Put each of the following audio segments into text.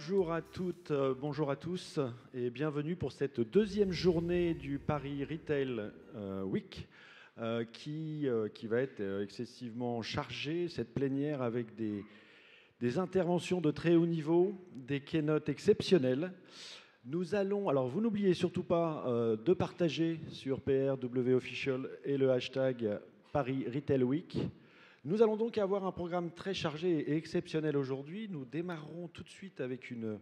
Bonjour à toutes, bonjour à tous et bienvenue pour cette deuxième journée du Paris Retail Week qui va être excessivement chargée, cette plénière avec des interventions de très haut niveau, des keynotes exceptionnelles. Nous allons, alors vous n'oubliez surtout pas de partager sur PRW Official et le hashtag Paris Retail Week. Nous allons donc avoir un programme très chargé et exceptionnel aujourd'hui. Nous démarrerons tout de suite avec une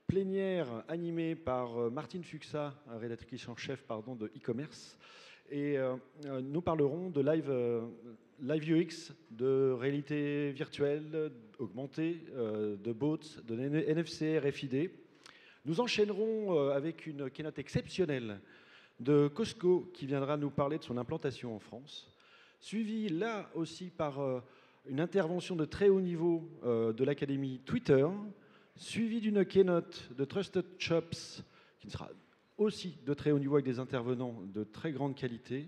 plénière animée par Martine Fuxa, rédactrice en chef de e-commerce. Et nous parlerons de live UX, de réalité virtuelle, augmentée, de bots, de NFC, RFID. Nous enchaînerons avec une keynote exceptionnelle de Costco qui viendra nous parler de son implantation en France. Suivi là aussi par une intervention de très haut niveau de l'Académie Twitter, suivi d'une keynote de Trusted Shops, qui sera aussi de très haut niveau avec des intervenants de très grande qualité.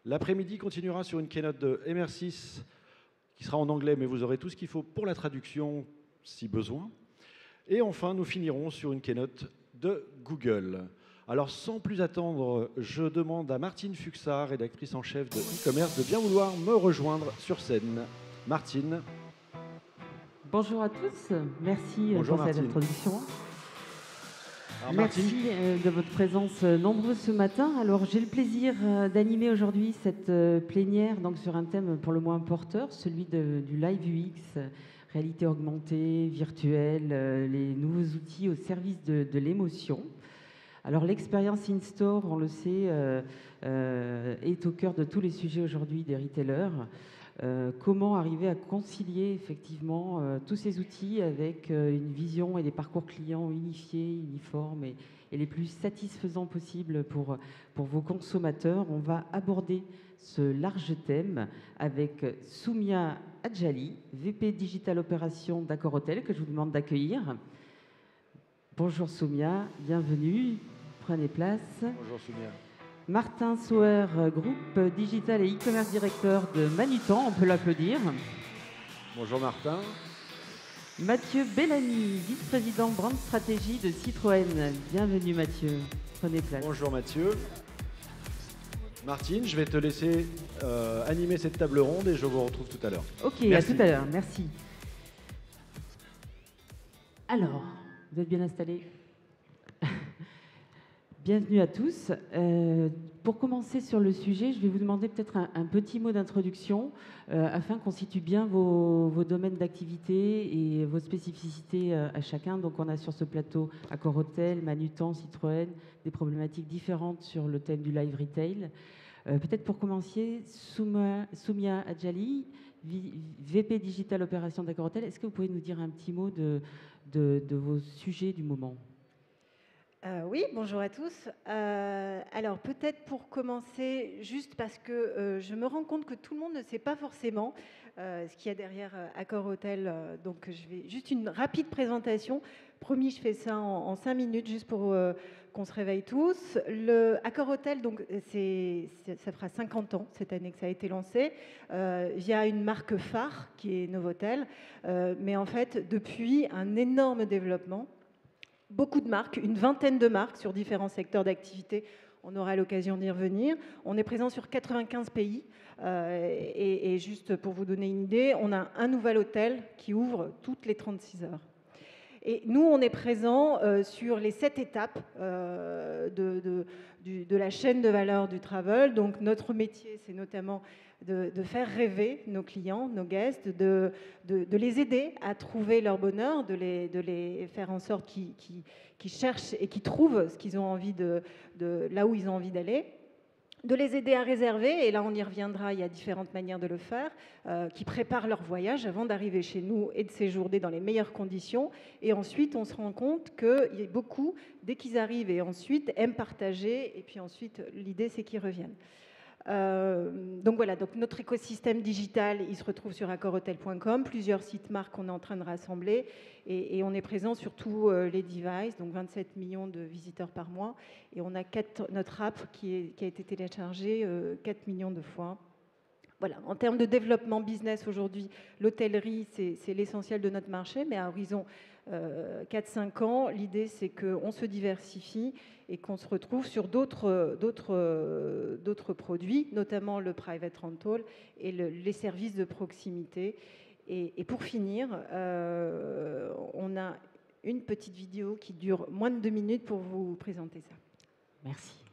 L'après-midi continuera sur une keynote de MR6, qui sera en anglais, mais vous aurez tout ce qu'il faut pour la traduction, si besoin. Et enfin, nous finirons sur une keynote de Google. Alors, sans plus attendre, je demande à Martine Fuxa, rédactrice en chef de e-commerce, de bien vouloir me rejoindre sur scène. Martine. Bonjour à tous, merci Bonjour pour cette Martine. introduction. Alors, Merci Martine. de votre présence nombreuse ce matin. Alors, j'ai le plaisir d'animer aujourd'hui cette plénière donc, sur un thème pour le moins porteur, celui du live UX, réalité augmentée, virtuelle, les nouveaux outils au service de l'émotion. Alors l'expérience in-store, on le sait, est au cœur de tous les sujets aujourd'hui des retailers. Comment arriver à concilier effectivement tous ces outils avec une vision et des parcours clients unifiés, uniformes et les plus satisfaisants possibles pour vos consommateurs. On va aborder ce large thème avec Soumia Adjali, VP Digital Opération d'Accor Hotel, que je vous demande d'accueillir. Bonjour Soumia, bienvenue. Prenez place. Bonjour Soumia. Martin Sauer, groupe digital et e-commerce directeur de Manutan, on peut l'applaudir. Bonjour Martin. Mathieu Bellamy, vice-président brand stratégie de Citroën. Bienvenue Mathieu, prenez place. Bonjour Mathieu. Martine, je vais te laisser animer cette table ronde et je vous retrouve tout à l'heure. Ok, merci. À tout à l'heure, merci. Alors, vous êtes bien installés? Bienvenue à tous. Pour commencer sur le sujet, je vais vous demander peut-être un petit mot d'introduction afin qu'on situe bien vos domaines d'activité et vos spécificités à chacun. Donc on a sur ce plateau Accor Hotel, Manutan, Citroën, des problématiques différentes sur le thème du live retail. Peut-être pour commencer, Soumia Adjali, VP Digital Opération d'Accor Hotel, est-ce que vous pouvez nous dire un petit mot de vos sujets du moment ? Oui, bonjour à tous. Alors peut-être pour commencer, juste parce que je me rends compte que tout le monde ne sait pas forcément ce qu'il y a derrière Accor Hotel. Donc je vais juste une rapide présentation. Promis, je fais ça en 5 minutes, juste pour qu'on se réveille tous. Le Accor Hotel, donc, ça fera 50 ans cette année que ça a été lancé, via une marque phare qui est Novotel. Mais en fait, depuis, un énorme développement. Beaucoup de marques, une vingtaine de marques sur différents secteurs d'activité. On aura l'occasion d'y revenir. On est présent sur 95 pays. Et juste pour vous donner une idée, on a un nouvel hôtel qui ouvre toutes les 36 heures. Et nous, on est présent sur les 7 étapes de la chaîne de valeur du travel. Donc notre métier, c'est notamment de faire rêver nos clients, nos guests, de les aider à trouver leur bonheur, de les faire en sorte qu'ils cherchent et qu'ils trouvent ce qu'ils ont envie là où ils ont envie d'aller. De les aider à réserver, et là on y reviendra, il y a différentes manières de le faire, qui préparent leur voyage avant d'arriver chez nous et de séjourner dans les meilleures conditions. Et ensuite, on se rend compte qu'il y a beaucoup, dès qu'ils arrivent et ensuite, aiment partager, et puis ensuite, l'idée c'est qu'ils reviennent. Donc voilà, donc notre écosystème digital, il se retrouve sur accorhotel.com, plusieurs sites marques qu'on est en train de rassembler, et on est présent sur tous les devices, donc 27 millions de visiteurs par mois, et on a notre app qui a été téléchargée 4 millions de fois. Voilà, en termes de développement business aujourd'hui, l'hôtellerie, c'est l'essentiel de notre marché, mais à horizon 4-5 ans. L'idée, c'est qu'on se diversifie et qu'on se retrouve sur d'autres produits, notamment le private rental et les services de proximité. Et pour finir, on a une petite vidéo qui dure moins de 2 minutes pour vous présenter ça. Merci.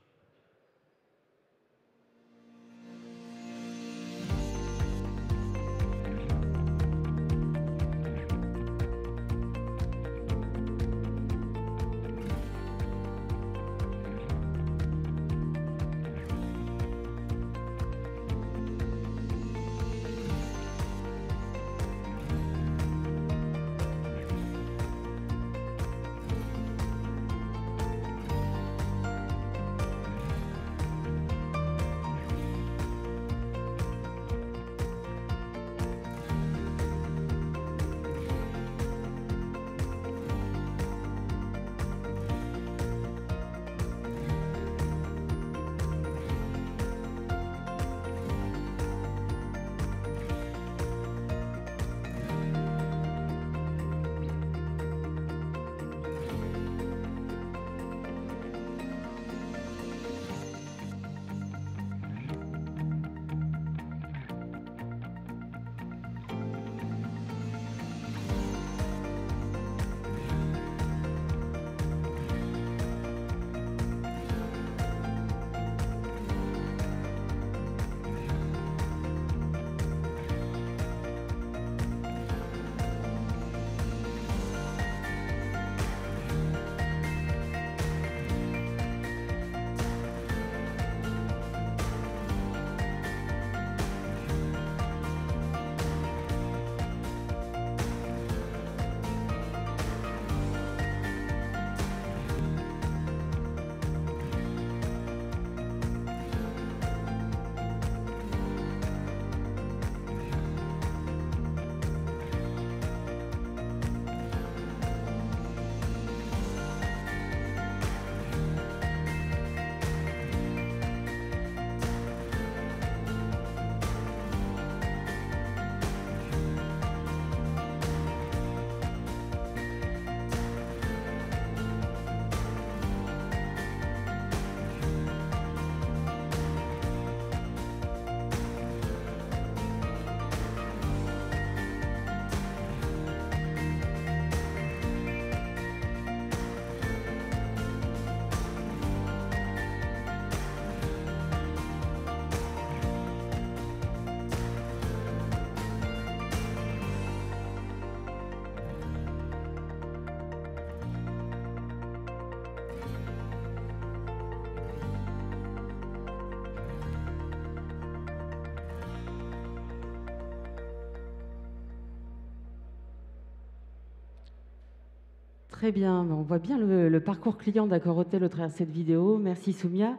Très bien, on voit bien le parcours client d'Accor Hôtel au travers de cette vidéo. Merci Soumia.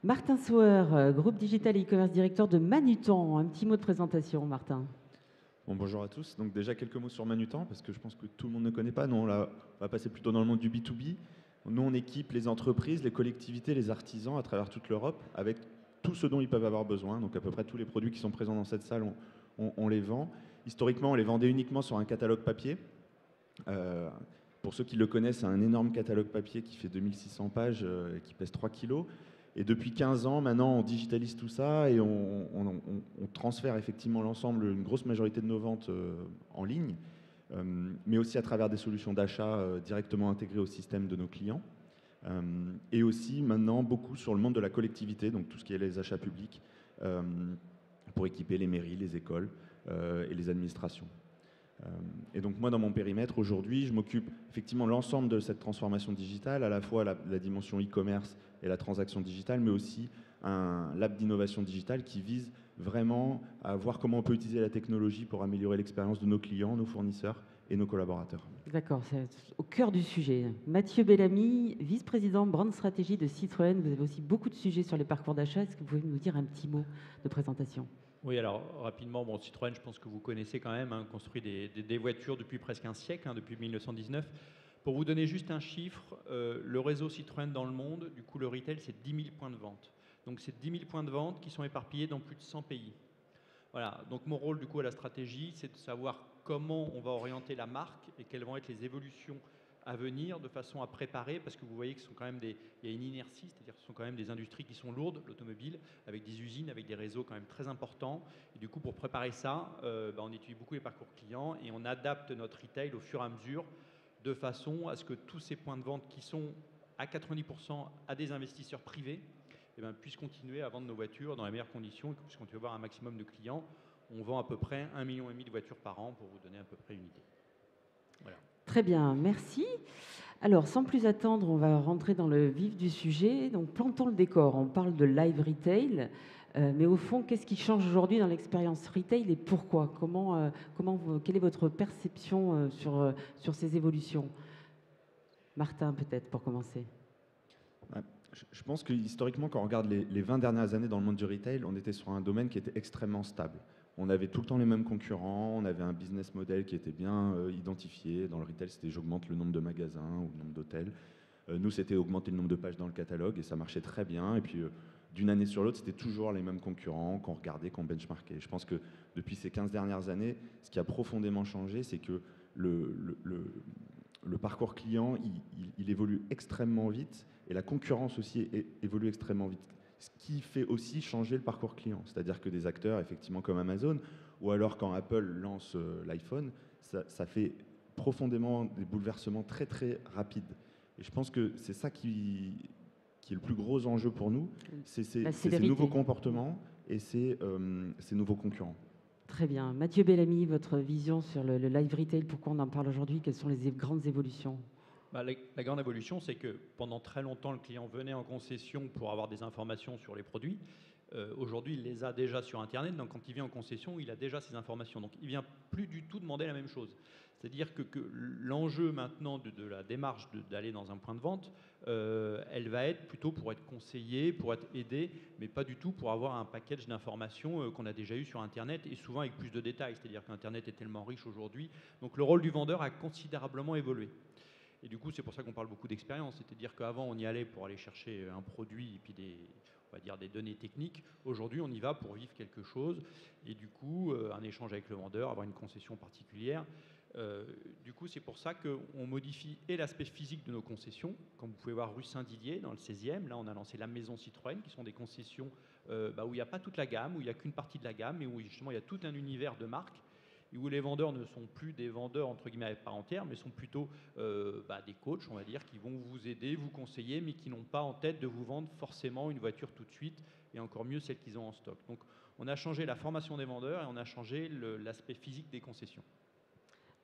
Martin Sauer, groupe digital et e-commerce directeur de Manutan. Un petit mot de présentation, Martin. Bon, bonjour à tous. Donc déjà quelques mots sur Manutan, parce que je pense que tout le monde ne connaît pas. Nous, on va passer plutôt dans le monde du B2B. Nous, on équipe les entreprises, les collectivités, les artisans à travers toute l'Europe avec tout ce dont ils peuvent avoir besoin. Donc à peu près tous les produits qui sont présents dans cette salle, on les vend. Historiquement, on les vendait uniquement sur un catalogue papier. Pour ceux qui le connaissent, c'est un énorme catalogue papier qui fait 2600 pages, qui pèse 3 kilos. Et depuis 15 ans, maintenant, on digitalise tout ça et on transfère effectivement l'ensemble, une grosse majorité de nos ventes en ligne, mais aussi à travers des solutions d'achat directement intégrées au système de nos clients. Et aussi maintenant beaucoup sur le monde de la collectivité, donc tout ce qui est les achats publics, pour équiper les mairies, les écoles et les administrations. Et donc moi, dans mon périmètre, aujourd'hui, je m'occupe effectivement de l'ensemble de cette transformation digitale, à la fois la dimension e-commerce et la transaction digitale, mais aussi un lab d'innovation digitale qui vise vraiment à voir comment on peut utiliser la technologie pour améliorer l'expérience de nos clients, nos fournisseurs et nos collaborateurs. D'accord, c'est au cœur du sujet. Mathieu Bellamy, vice-président Brand Stratégie de Citroën. Vous avez aussi beaucoup de sujets sur les parcours d'achat. Est-ce que vous pouvez nous dire un petit mot de présentation ? Oui, alors rapidement, bon, Citroën, je pense que vous connaissez quand même, hein, construit des voitures depuis presque un siècle, hein, depuis 1919. Pour vous donner juste un chiffre, le réseau Citroën dans le monde, du coup le retail, c'est 10 000 points de vente. Donc c'est 10 000 points de vente qui sont éparpillés dans plus de 100 pays. Voilà, donc mon rôle du coup à la stratégie, c'est de savoir comment on va orienter la marque et quelles vont être les évolutions à venir de façon à préparer, parce que vous voyez que ce sont quand même il y a une inertie, c'est-à-dire que ce sont quand même des industries qui sont lourdes, l'automobile, avec des usines, avec des réseaux quand même très importants. Et du coup, pour préparer ça, on étudie beaucoup les parcours clients et on adapte notre retail au fur et à mesure de façon à ce que tous ces points de vente qui sont à 90% à des investisseurs privés puissent continuer à vendre nos voitures dans les meilleures conditions et que puissent continuer à avoir un maximum de clients. On vend à peu près 1,5 million de voitures par an, pour vous donner à peu près une idée. Voilà. Très bien, merci. Alors, sans plus attendre, on va rentrer dans le vif du sujet. Donc, plantons le décor. On parle de live retail, mais au fond, qu'est-ce qui change aujourd'hui dans l'expérience retail et pourquoi ? Quelle est votre perception sur ces évolutions ? Martin, peut-être, pour commencer. Je pense que historiquement, quand on regarde les 20 dernières années dans le monde du retail, on était sur un domaine qui était extrêmement stable. On avait tout le temps les mêmes concurrents, on avait un business model qui était bien identifié. Dans le retail, c'était j'augmente le nombre de magasins ou le nombre d'hôtels. Nous, c'était augmenter le nombre de pages dans le catalogue et ça marchait très bien. Et puis, d'une année sur l'autre, c'était toujours les mêmes concurrents qu'on regardait, qu'on benchmarkait. Je pense que depuis ces 15 dernières années, ce qui a profondément changé, c'est que le parcours client, il évolue extrêmement vite et la concurrence aussi évolue extrêmement vite. Ce qui fait aussi changer le parcours client. C'est-à-dire que des acteurs, effectivement, comme Amazon, ou alors quand Apple lance l'iPhone, ça fait profondément des bouleversements très, très rapides. Et je pense que c'est ça qui est le plus gros enjeu pour nous, c'est ces nouveaux comportements et ces nouveaux concurrents. Très bien. Mathieu Bellamy, votre vision sur le live retail, pourquoi on en parle aujourd'hui ? Quelles sont les grandes évolutions ? La grande évolution, c'est que pendant très longtemps, le client venait en concession pour avoir des informations sur les produits. Aujourd'hui, il les a déjà sur Internet. Donc, quand il vient en concession, il a déjà ces informations. Donc, il ne vient plus du tout demander la même chose. C'est-à-dire que l'enjeu maintenant de la démarche d'aller dans un point de vente, elle va être plutôt pour être conseillé, pour être aidé, mais pas du tout pour avoir un package d'informations qu'on a déjà eu sur Internet et souvent avec plus de détails. C'est-à-dire qu'Internet est tellement riche aujourd'hui. Donc, le rôle du vendeur a considérablement évolué. Et du coup, c'est pour ça qu'on parle beaucoup d'expérience. C'est-à-dire qu'avant, on y allait pour aller chercher un produit et puis on va dire des données techniques. Aujourd'hui, on y va pour vivre quelque chose. Et du coup, un échange avec le vendeur, avoir une concession particulière. Du coup, c'est pour ça qu'on modifie et l'aspect physique de nos concessions. Comme vous pouvez voir rue Saint-Didier, dans le 16e, là, on a lancé la Maison Citroën, qui sont des concessions où il n'y a pas toute la gamme, où il n'y a qu'une partie de la gamme, et où justement, il y a tout un univers de marques. Et où les vendeurs ne sont plus des vendeurs entre guillemets à part entière, mais sont plutôt des coachs, on va dire, qui vont vous aider, vous conseiller, mais qui n'ont pas en tête de vous vendre forcément une voiture tout de suite, et encore mieux celle qu'ils ont en stock. Donc on a changé la formation des vendeurs et on a changé l'aspect physique des concessions.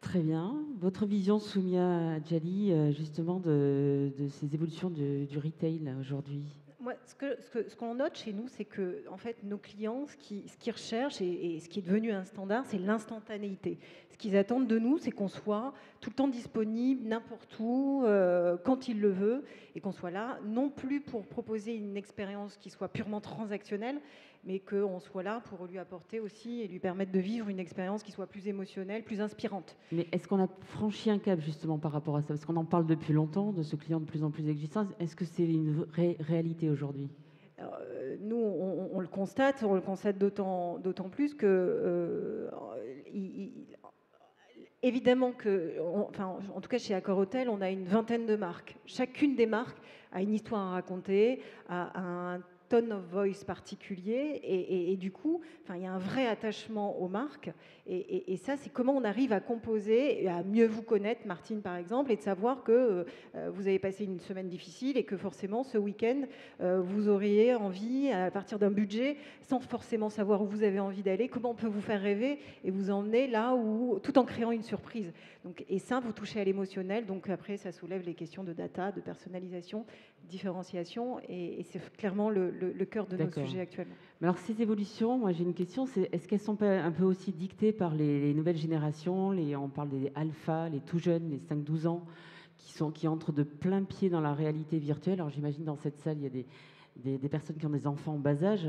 Très bien. Votre vision, Soumia Djali, justement de ces évolutions du retail aujourd'hui ? Moi, ce qu'on note chez nous, c'est que en fait, nos clients, ce qu'ils recherchent et ce qui est devenu un standard, c'est l'instantanéité. Ce qu'ils attendent de nous, c'est qu'on soit tout le temps disponible, n'importe où, quand il le veut, et qu'on soit là, non plus pour proposer une expérience qui soit purement transactionnelle, mais qu'on soit là pour lui apporter aussi et lui permettre de vivre une expérience qui soit plus émotionnelle, plus inspirante. Mais est-ce qu'on a franchi un cap justement par rapport à ça ? Parce qu'on en parle depuis longtemps, de ce client de plus en plus existant. Est-ce que c'est une réalité aujourd'hui ? Alors, nous, on le constate d'autant plus que, évidemment que, en tout cas chez Accor Hotel, on a une vingtaine de marques. Chacune des marques a une histoire à raconter, a un tone of voice particulier et du coup, il y a un vrai attachement aux marques et ça, c'est comment on arrive à composer, à mieux vous connaître, Martine par exemple, et de savoir que vous avez passé une semaine difficile et que forcément ce week-end, vous auriez envie, à partir d'un budget, sans forcément savoir où vous avez envie d'aller, comment on peut vous faire rêver et vous emmener là où, tout en créant une surprise. Donc, et ça, vous touchez à l'émotionnel, donc après, ça soulève les questions de data, de personnalisation, différenciation, et c'est clairement le cœur de nos sujets actuellement. Mais alors ces évolutions, moi j'ai une question, c'est est-ce qu'elles sont pas un peu aussi dictées par les nouvelles générations, on parle des alphas, les tout jeunes, les 5-12 ans, qui entrent de plein pied dans la réalité virtuelle. Alors j'imagine dans cette salle, il y a des personnes qui ont des enfants en bas âge.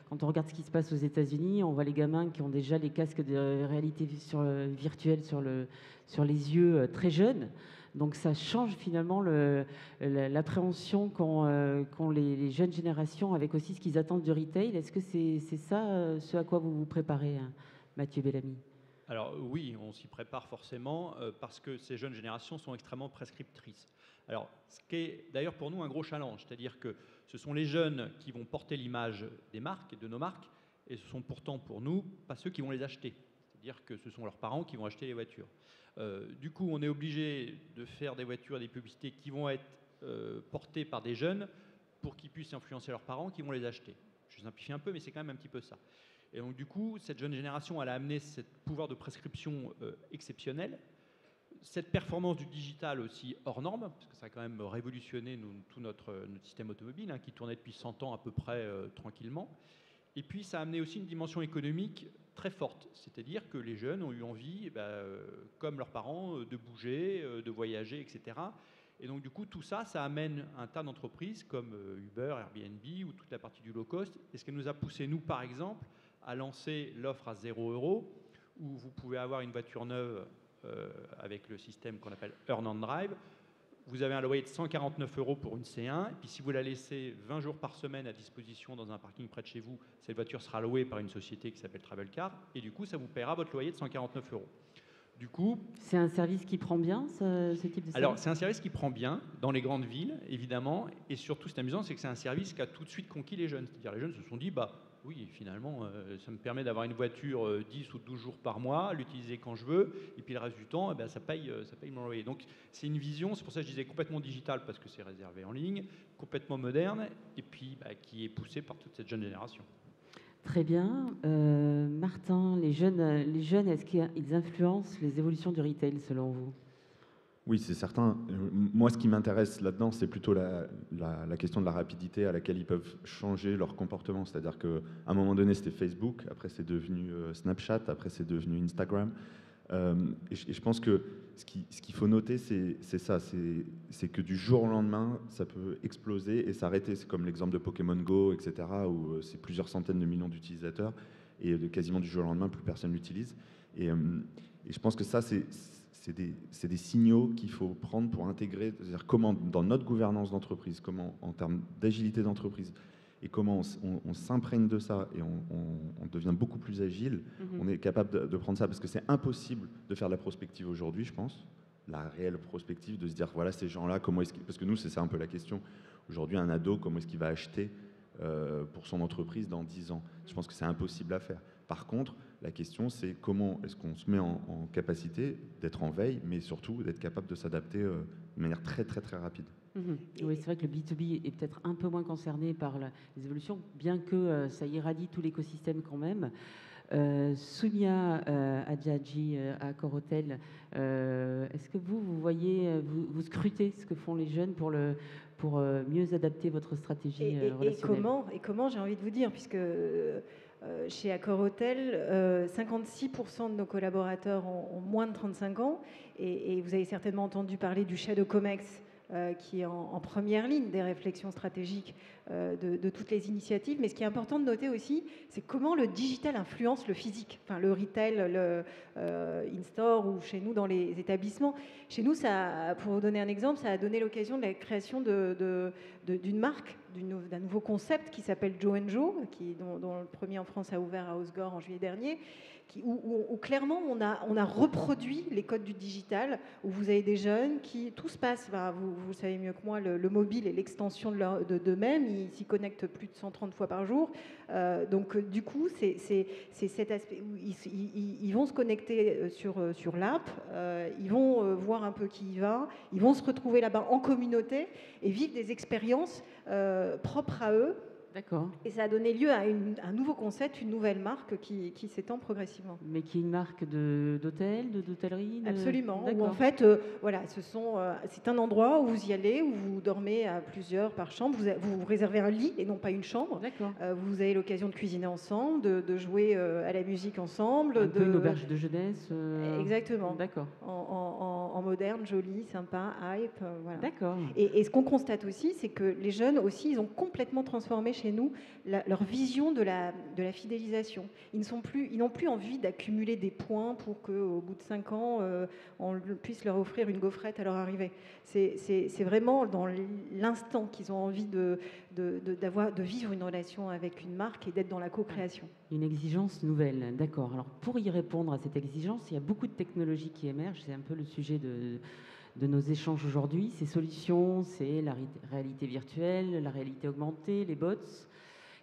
Quand on regarde ce qui se passe aux États-Unis, on voit les gamins qui ont déjà les casques de réalité virtuelle sur les yeux très jeunes. Donc ça change finalement l'appréhension qu'ont les jeunes générations avec aussi ce qu'ils attendent du retail. Est-ce que c'est ça ce à quoi vous vous préparez, Mathieu Bellamy ? Alors oui, on s'y prépare forcément parce que ces jeunes générations sont extrêmement prescriptrices. Alors, ce qui est d'ailleurs pour nous un gros challenge, c'est-à-dire que ce sont les jeunes qui vont porter l'image des marques et de nos marques, et ce sont pourtant pour nous pas ceux qui vont les acheter. C'est-à-dire que ce sont leurs parents qui vont acheter les voitures. Du coup, on est obligé de faire des voitures et des publicités qui vont être portées par des jeunes pour qu'ils puissent influencer leurs parents qui vont les acheter. Je simplifie un peu, mais c'est quand même un petit peu ça. Et donc, du coup, cette jeune génération, elle a amené ce pouvoir de prescription exceptionnel, cette performance du digital aussi hors norme, parce que ça a quand même révolutionné tout notre système automobile, qui tournait depuis 100 ans à peu près tranquillement. Et puis, ça a amené aussi une dimension économique très forte, c'est-à-dire que les jeunes ont eu envie, comme leurs parents, de bouger, de voyager, etc. Et donc, du coup, tout ça, ça amène un tas d'entreprises comme Uber, Airbnb ou toute la partie du low cost. Et ce qui nous a poussé, nous, par exemple, à lancer l'offre à 0 €, où vous pouvez avoir une voiture neuve avec le système qu'on appelle Earn and Drive. Vous avez un loyer de 149 € pour une C1, et puis si vous la laissez 20 jours par semaine à disposition dans un parking près de chez vous, cette voiture sera louée par une société qui s'appelle Travelcar, et du coup, ça vous paiera votre loyer de 149 €. Du coup, c'est un service qui prend bien, ce type de service? Alors, c'est un service qui prend bien dans les grandes villes, évidemment, et surtout, c'est amusant, c'est que c'est un service qui a tout de suite conquis les jeunes. C'est-à-dire, les jeunes se sont dit, oui, finalement, ça me permet d'avoir une voiture 10 ou 12 jours par mois, l'utiliser quand je veux, et puis le reste du temps, ça paye mon loyer. Donc, c'est une vision, c'est pour ça que je disais complètement digitale, parce que c'est réservé en ligne, complètement moderne, et puis qui est poussé par toute cette jeune génération. Très bien. Martin, les jeunes, est-ce qu'ils influencent les évolutions du retail selon vous? Oui, c'est certain. Moi, ce qui m'intéresse là-dedans, c'est plutôt la question de la rapidité à laquelle ils peuvent changer leur comportement. C'est-à-dire qu'à un moment donné, c'était Facebook, après c'est devenu Snapchat, après c'est devenu Instagram. Et je pense que ce qu'il faut noter, c'est ça, c'est que du jour au lendemain, ça peut exploser et s'arrêter. C'est comme l'exemple de Pokémon Go, etc., où c'est plusieurs centaines de millions d'utilisateurs, et quasiment du jour au lendemain, plus personne l'utilise. Et je pense que ça, c'est des signaux qu'il faut prendre pour intégrer, c'est-à-dire comment dans notre gouvernance d'entreprise, comment en termes d'agilité d'entreprise, et comment on s'imprègne de ça et on devient beaucoup plus agile, on est capable de prendre ça, parce que c'est impossible de faire de la prospective aujourd'hui, je pense, la réelle prospective, de se dire, voilà, ces gens-là, comment est-ce qu'ils... Parce que nous, c'est ça un peu la question. Aujourd'hui, un ado, comment est-ce qu'il va acheter pour son entreprise dans 10 ans? Je pense que c'est impossible à faire. Par contre, la question, c'est comment est-ce qu'on se met en capacité d'être en veille, mais surtout d'être capable de s'adapter de manière très, très, très rapide. Oui, c'est vrai que le B2B est peut-être un peu moins concerné par les évolutions, bien que ça irradie tout l'écosystème quand même. Soumia Adjadji à Accor Hotel, est-ce que vous voyez, vous scrutez ce que font les jeunes pour mieux adapter votre stratégie relationnelle? Et comment, j'ai envie de vous dire, puisque chez Accor Hotel, 56% de nos collaborateurs ont moins de 35 ans, et vous avez certainement entendu parler du Shadow Comex, qui est en première ligne des réflexions stratégiques de toutes les initiatives. Mais ce qui est important de noter aussi, c'est comment le digital influence le physique, enfin le retail, le in-store ou chez nous dans les établissements. Chez nous, pour vous donner un exemple, ça a donné l'occasion de la création d'une marque, d'un nouveau concept qui s'appelle Joe & Joe, dont le premier en France a ouvert à Osgore en juillet dernier, où clairement on a reproduit les codes du digital, où vous avez des jeunes qui, tout se passe, vous le savez mieux que moi, le mobile est l'extension d'eux-mêmes, ils s'y connectent plus de 130 fois par jour, donc du coup c'est cet aspect où ils vont se connecter sur l'app, ils vont voir un peu qui y va, ils vont se retrouver là-bas en communauté et vivre des expériences propres à eux. D'accord. Et ça a donné lieu à un nouveau concept, une nouvelle marque qui s'étend progressivement. Mais qui est une marque d'hôtellerie Absolument. Où en fait, voilà, c'est un endroit où vous y allez, où vous dormez à plusieurs par chambre. Vous réservez un lit et non pas une chambre. D'accord. Vous avez l'occasion de cuisiner ensemble, de jouer à la musique ensemble. Un peu une auberge de jeunesse. Exactement. D'accord. En moderne, joli, sympa, hype. Voilà. D'accord. Et ce qu'on constate aussi, c'est que les jeunes aussi, ils ont complètement transformé chez nous leur vision de la fidélisation. Ils n'ont plus envie d'accumuler des points pour qu'au bout de 5 ans, on puisse leur offrir une gaufrette à leur arrivée. C'est vraiment dans l'instant qu'ils ont envie de vivre une relation avec une marque et d'être dans la co-création. Une exigence nouvelle, d'accord. Alors pour y répondre à cette exigence, il y a beaucoup de technologies qui émergent, c'est un peu le sujet de nos échanges aujourd'hui. Ces solutions, c'est la réalité virtuelle, la réalité augmentée, les bots.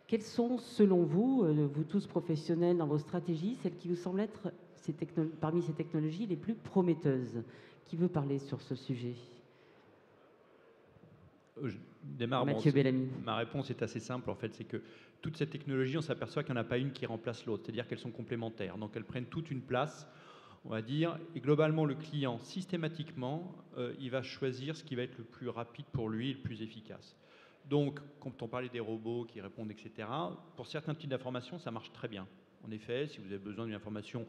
Quelles sont, selon vous, vous tous professionnels dans vos stratégies, celles qui vous semblent être parmi ces technologies les plus prometteuses? Qui veut parler sur ce sujet? Je démarre. Mathieu Bellamy. Ma réponse est assez simple, en fait, c'est que toute cette technologie, on s'aperçoit qu'il n'y en a pas une qui remplace l'autre, c'est-à-dire qu'elles sont complémentaires. Donc elles prennent toute une place, on va dire, et globalement, le client, systématiquement, il va choisir ce qui va être le plus rapide pour lui et le plus efficace. Donc, quand on parlait des robots qui répondent, etc., pour certains types d'informations, ça marche très bien. En effet, si vous avez besoin d'une information,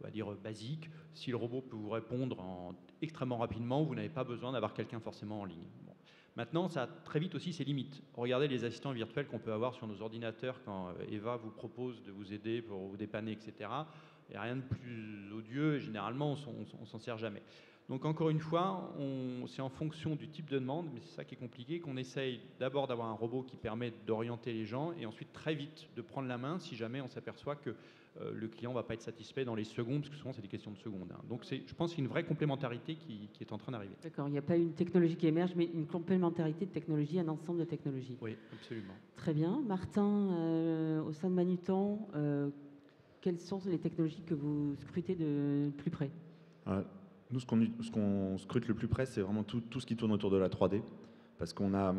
on va dire, basique, si le robot peut vous répondre extrêmement rapidement, vous n'avez pas besoin d'avoir quelqu'un forcément en ligne. Bon. Maintenant, ça a très vite aussi ses limites. Regardez les assistants virtuels qu'on peut avoir sur nos ordinateurs quand Eva vous propose de vous aider pour vous dépanner, etc. Il n'y a rien de plus odieux et généralement, on ne s'en sert jamais. Donc encore une fois, c'est en fonction du type de demande, mais c'est ça qui est compliqué, qu'on essaye d'abord d'avoir un robot qui permet d'orienter les gens et ensuite très vite de prendre la main si jamais on s'aperçoit que le client ne va pas être satisfait dans les secondes, parce que souvent c'est des questions de secondes. Hein. Donc je pense qu'il y a une vraie complémentarité qui est en train d'arriver. D'accord, il n'y a pas une technologie qui émerge, mais une complémentarité de technologies, un ensemble de technologies. Oui, absolument. Très bien. Martin, au sein de Manutan, quelles sont les technologies que vous scrutez de plus près? Nous, ce qu'on scrute le plus près, c'est vraiment tout ce qui tourne autour de la 3D. Parce qu'on a,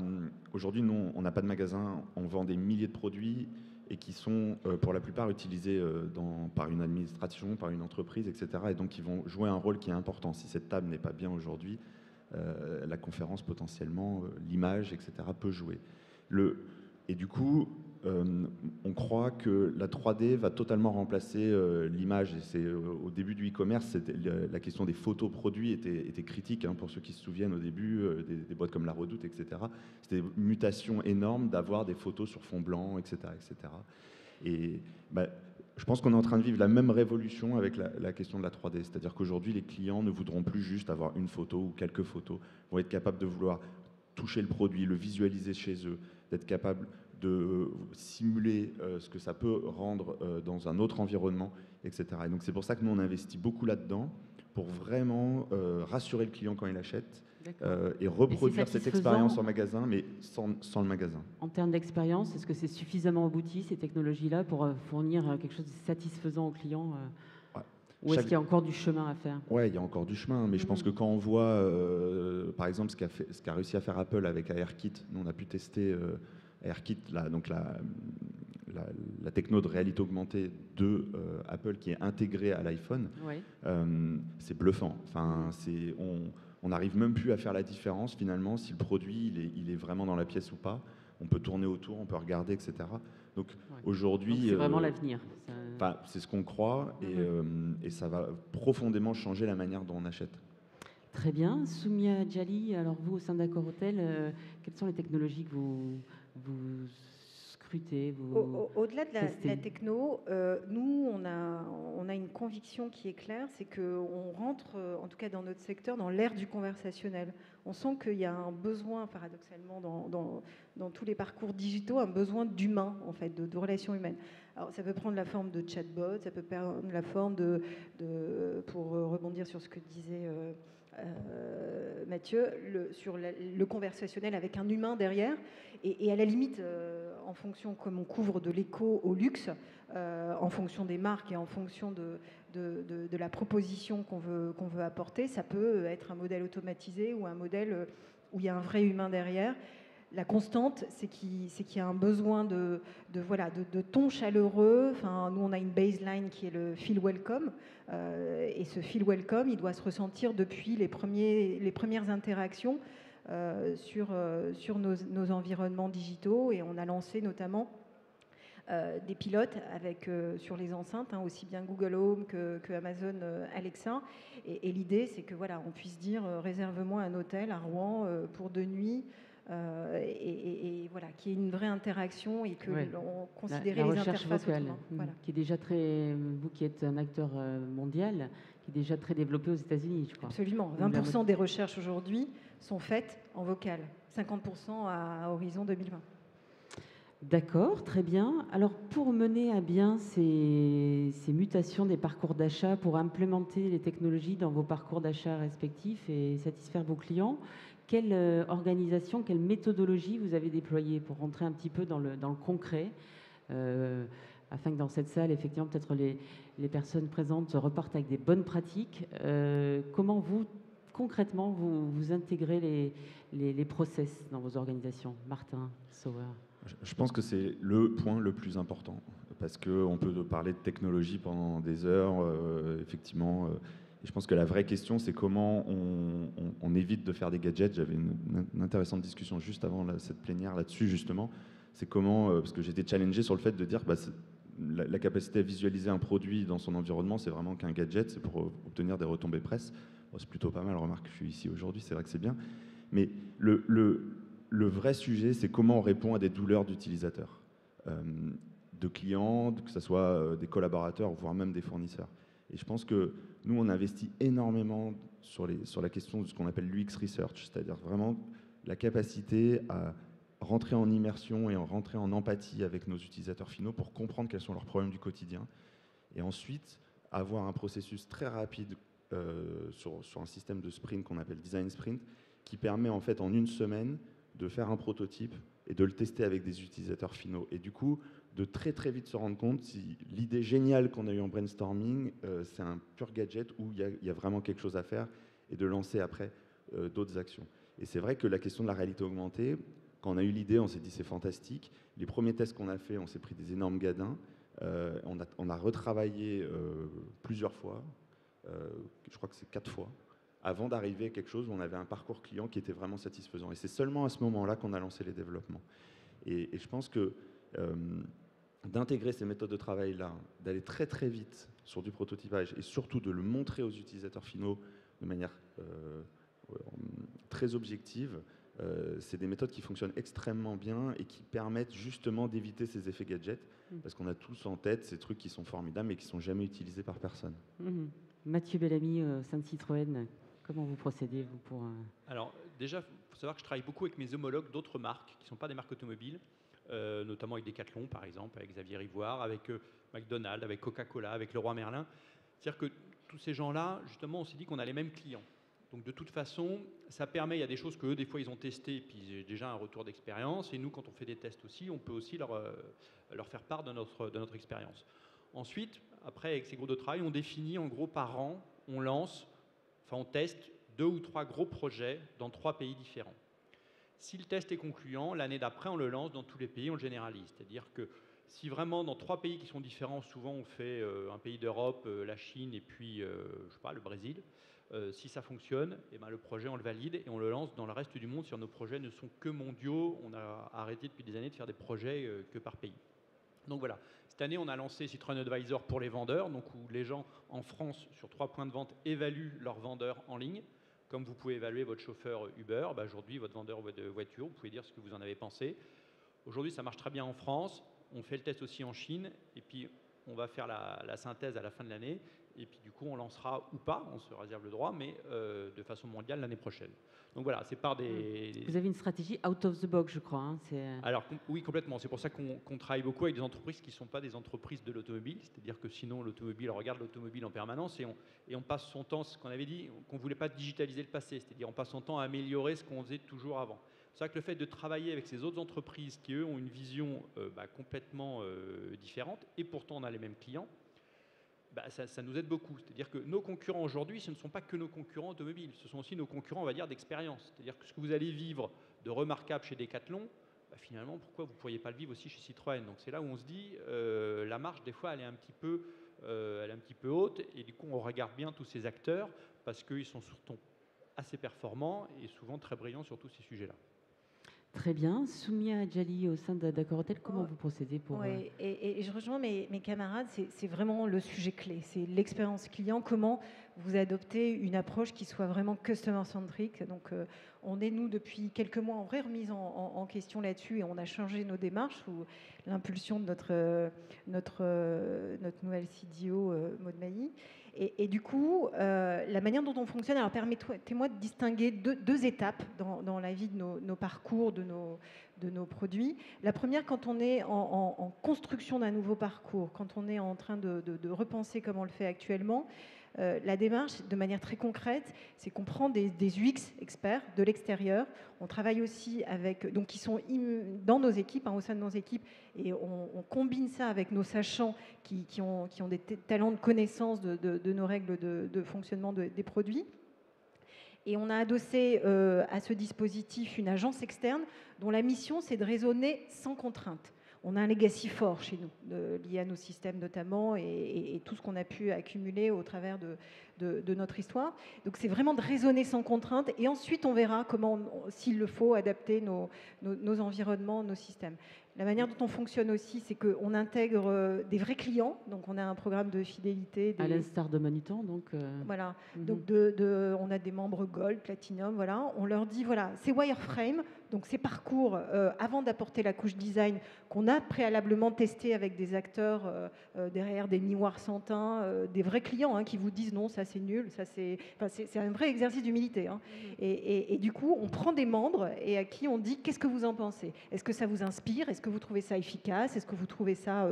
aujourd'hui, nous, on n'a pas de magasin, on vend des milliers de produits et qui sont, pour la plupart, utilisés par une administration, par une entreprise, etc. Et donc, ils vont jouer un rôle qui est important. Si cette table n'est pas bien aujourd'hui, la conférence, potentiellement, l'image, etc., peut jouer. Et du coup, on croit que la 3D va totalement remplacer l'image. Et c'est au début du e-commerce, la question des photos produits était critique, hein, pour ceux qui se souviennent au début, des boîtes comme La Redoute, etc. C'était une mutation énorme d'avoir des photos sur fond blanc, etc., etc. Et je pense qu'on est en train de vivre la même révolution avec la question de la 3D. C'est-à-dire qu'aujourd'hui, les clients ne voudront plus juste avoir une photo ou quelques photos. Ils vont être capables de vouloir toucher le produit, le visualiser chez eux, d'être capables de simuler ce que ça peut rendre dans un autre environnement, etc. Et donc c'est pour ça que nous on investit beaucoup là-dedans pour vraiment rassurer le client quand il achète et reproduire cette expérience en magasin, mais sans le magasin. En termes d'expérience, est-ce que c'est suffisamment abouti ces technologies-là pour fournir quelque chose de satisfaisant au client ou est-ce qu'il y a encore du chemin à faire? Ouais, il y a encore du chemin, mais je pense que quand on voit, par exemple, ce qu'a réussi à faire Apple avec ARKit, nous on a pu tester ARKit, donc la techno de réalité augmentée de Apple qui est intégrée à l'iPhone, ouais. C'est bluffant. Enfin, on n'arrive même plus à faire la différence finalement si le produit il est vraiment dans la pièce ou pas. On peut tourner autour, on peut regarder, etc. Donc aujourd'hui, c'est vraiment l'avenir. C'est ce qu'on croit et ça va profondément changer la manière dont on achète. Très bien. Soumia Djali, alors vous au sein d'Accor Hotel, quelles sont les technologies que vous scrutez, Au-delà de la techno, nous, on a une conviction qui est claire, c'est qu'on rentre, en tout cas dans notre secteur, dans l'ère du conversationnel. On sent qu'il y a un besoin, paradoxalement, dans tous les parcours digitaux, un besoin d'humain, en fait, de relations humaines. Alors, ça peut prendre la forme de chatbot, ça peut prendre la forme pour rebondir sur ce que disait Mathieu, sur le conversationnel avec un humain derrière, et à la limite, en fonction, comme on couvre de l'éco au luxe, en fonction des marques et en fonction de la proposition qu'on veut apporter, ça peut être un modèle automatisé ou un modèle où il y a un vrai humain derrière. La constante, c'est qu'il y a un besoin de ton chaleureux. Enfin, nous, on a une baseline qui est le feel welcome. Et ce feel welcome, il doit se ressentir depuis les premières interactions sur nos environnements digitaux. Et on a lancé notamment des pilotes sur les enceintes, hein, aussi bien Google Home que Amazon Alexa. Et l'idée, c'est que on puisse dire réserve-moi un hôtel à Rouen pour 2 nuits. Et voilà, qu'il y ait une vraie interaction et que l'on considère les interfaces vocale, voilà. qui est déjà vous qui êtes un acteur mondial, qui est déjà très développé aux États-Unis, je crois. Absolument. 20% des recherches aujourd'hui sont faites en vocal, 50% à horizon 2020. D'accord, très bien. Alors, pour mener à bien ces mutations des parcours d'achat, pour implémenter les technologies dans vos parcours d'achat respectifs et satisfaire vos clients, quelle organisation, quelle méthodologie vous avez déployée pour rentrer un petit peu dans le concret, euh, afin que dans cette salle, effectivement, peut-être les personnes présentes repartent avec des bonnes pratiques. Comment vous, concrètement, vous intégrez les process dans vos organisations? Martin Sauer. Je pense que c'est le point le plus important, parce qu'on peut parler de technologie pendant des heures, effectivement. Et je pense que la vraie question, c'est comment on évite de faire des gadgets. J'avais une intéressante discussion juste avant cette plénière là-dessus, justement. C'est comment, parce que j'étais challengé sur le fait de dire bah, la capacité à visualiser un produit dans son environnement, c'est vraiment qu'un gadget, c'est pour obtenir des retombées presse. Bon, c'est plutôt pas mal, remarque, je suis ici aujourd'hui, c'est vrai que c'est bien. Mais le vrai sujet, c'est comment on répond à des douleurs d'utilisateurs, de clients, que ce soit des collaborateurs, voire même des fournisseurs. Et je pense que nous, on investit énormément sur la question de ce qu'on appelle l'UX Research, c'est-à-dire vraiment la capacité à rentrer en immersion et rentrer en empathie avec nos utilisateurs finaux pour comprendre quels sont leurs problèmes du quotidien. Et ensuite, avoir un processus très rapide sur un système de sprint qu'on appelle Design Sprint, qui permet en fait en une semaine de faire un prototype et de le tester avec des utilisateurs finaux. Et du coup, de très très vite se rendre compte si l'idée géniale qu'on a eue en brainstorming, c'est un pur gadget où il y a vraiment quelque chose à faire et de lancer après d'autres actions. Et c'est vrai que la question de la réalité augmentée, quand on a eu l'idée, on s'est dit c'est fantastique. Les premiers tests qu'on a fait, on s'est pris des énormes gadins. On a retravaillé plusieurs fois, je crois que c'est 4 fois, avant d'arriver à quelque chose où on avait un parcours client qui était vraiment satisfaisant. Et c'est seulement à ce moment-là qu'on a lancé les développements. Et je pense que d'intégrer ces méthodes de travail-là, d'aller très très vite sur du prototypage et surtout de le montrer aux utilisateurs finaux de manière très objective, c'est des méthodes qui fonctionnent extrêmement bien et qui permettent justement d'éviter ces effets gadgets, parce qu'on a tous en tête ces trucs qui sont formidables mais qui ne sont jamais utilisés par personne. Mathieu Bellamy, au sein de Citroën, comment vous procédez, vous, pour... Alors, déjà, il faut savoir que je travaille beaucoup avec mes homologues d'autres marques, qui ne sont pas des marques automobiles, notamment avec Decathlon, par exemple, avec Xavier Ivoire, avec McDonald's, avec Coca-Cola, avec Leroy Merlin. C'est-à-dire que tous ces gens-là, justement, on s'est dit qu'on a les mêmes clients. Donc, de toute façon, ça permet, il y a des choses qu'eux, des fois, ils ont testées, et puis j'ai déjà un retour d'expérience. Et nous, quand on fait des tests aussi, on peut aussi leur faire part de notre expérience. Ensuite, après, avec ces groupes de travail, on définit en gros par an, on teste 2 ou 3 gros projets dans 3 pays différents. Si le test est concluant, l'année d'après, on le lance dans tous les pays, on le généralise. C'est-à-dire que si vraiment dans 3 pays qui sont différents, souvent on fait un pays d'Europe, la Chine et puis je sais pas, le Brésil, si ça fonctionne, eh ben, le projet on le valide et on le lance dans le reste du monde. Si nos projets ne sont que mondiaux, on a arrêté depuis des années de faire des projets que par pays. Donc voilà, cette année on a lancé Citroën Advisor pour les vendeurs, donc où les gens en France sur 3 points de vente évaluent leurs vendeurs en ligne. Comme vous pouvez évaluer votre chauffeur Uber, bah aujourd'hui votre vendeur de voiture, vous pouvez dire ce que vous en avez pensé. Aujourd'hui ça marche très bien en France, on fait le test aussi en Chine et puis on va faire la synthèse à la fin de l'année et puis du coup on lancera ou pas, on se réserve le droit, mais de façon mondiale l'année prochaine. Donc voilà, c'est par des... Vous avez une stratégie out of the box, je crois. Hein, Alors oui, complètement. C'est pour ça qu'on travaille beaucoup avec des entreprises qui ne sont pas des entreprises de l'automobile. C'est-à-dire que sinon, l'automobile, on regarde l'automobile en permanence et on passe son temps, ce qu'on avait dit, qu'on ne voulait pas digitaliser le passé. C'est-à-dire on passe son temps à améliorer ce qu'on faisait toujours avant. C'est ça que le fait de travailler avec ces autres entreprises qui, eux, ont une vision complètement différente et pourtant on a les mêmes clients, ça nous aide beaucoup. C'est-à-dire que nos concurrents aujourd'hui, ce ne sont pas que nos concurrents automobiles, ce sont aussi nos concurrents, on va dire, d'expérience. C'est-à-dire que ce que vous allez vivre de remarquable chez Decathlon, finalement, pourquoi vous ne pourriez pas le vivre aussi chez Citroën? Donc c'est là où on se dit, la marge, des fois, elle est un petit peu haute, et du coup, on regarde bien tous ces acteurs, parce qu'ils sont surtout assez performants et souvent très brillants sur tous ces sujets-là. Très bien. Soumia Adjali, au sein d'Accor Hotel, comment vous procédez pour... Oui, et je rejoins mes camarades, c'est vraiment le sujet clé, c'est l'expérience client, comment vous adoptez une approche qui soit vraiment customer-centric. Donc on est, nous, depuis quelques mois, en vraie remise en question là-dessus et on a changé nos démarches sous l'impulsion de notre nouvelle CDO, Maud Mailly. Et du coup, la manière dont on fonctionne, alors permettez-moi de distinguer deux étapes dans la vie de nos parcours, de nos produits. La première, quand on est en construction d'un nouveau parcours, quand on est en train de repenser comme on le fait actuellement, la démarche, de manière très concrète, c'est qu'on prend des UX experts de l'extérieur. On travaille aussi avec, donc qui sont dans nos équipes, au sein de nos équipes, et on combine ça avec nos sachants qui ont des talents de connaissance de nos règles de fonctionnement des produits. Et on a adossé à ce dispositif une agence externe dont la mission, c'est de raisonner sans contrainte. On a un legacy fort chez nous, lié à nos systèmes notamment, et tout ce qu'on a pu accumuler au travers de notre histoire. Donc c'est vraiment de raisonner sans contrainte, et ensuite on verra comment, s'il le faut, adapter nos environnements, nos systèmes. La manière dont on fonctionne aussi, c'est qu'on intègre des vrais clients. Donc, on a un programme de fidélité. À l'instar de Manutan, donc. Voilà. Donc, on a des membres Gold, Platinum, voilà. On leur dit, voilà, c'est wireframe, donc ces parcours, avant d'apporter la couche design, qu'on a préalablement testé avec des acteurs derrière des miroirs sans teint, des vrais clients qui vous disent non, ça c'est nul, ça c'est... Enfin, c'est un vrai exercice d'humilité. Et du coup, on prend des membres et à qui on dit, qu'est-ce que vous en pensez? Est-ce que ça vous inspire? Est-ce que vous trouvez ça efficace? Est-ce que vous trouvez ça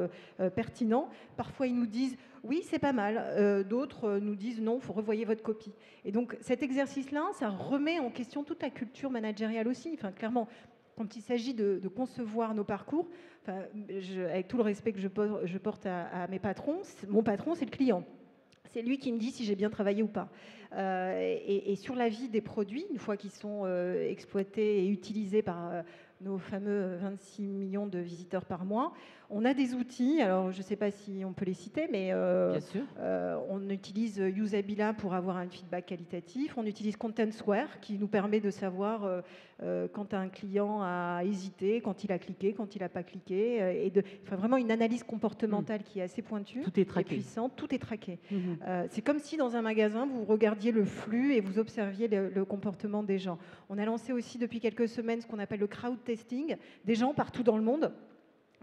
pertinent? Parfois, ils nous disent oui, c'est pas mal. D'autres nous disent non, il faut revoyer votre copie. Et donc, cet exercice-là, ça remet en question toute la culture managériale aussi. Enfin, clairement, quand il s'agit de concevoir nos parcours, avec tout le respect que je porte à mes patrons, mon patron, c'est le client. C'est lui qui me dit si j'ai bien travaillé ou pas. Et sur la vie des produits, une fois qu'ils sont exploités et utilisés par nos fameux 26 millions de visiteurs par mois, on a des outils, alors je ne sais pas si on peut les citer, mais Bien sûr. on utilise Usabila pour avoir un feedback qualitatif, on utilise Contentsware qui nous permet de savoir quand un client a hésité, quand il a cliqué, quand il n'a pas cliqué, vraiment une analyse comportementale qui est assez pointue. Tout est traqué. Et puissante, tout est traqué. C'est comme si dans un magasin, vous regardiez le flux et vous observiez le comportement des gens. On a lancé aussi depuis quelques semaines ce qu'on appelle le crowd testing, des gens partout dans le monde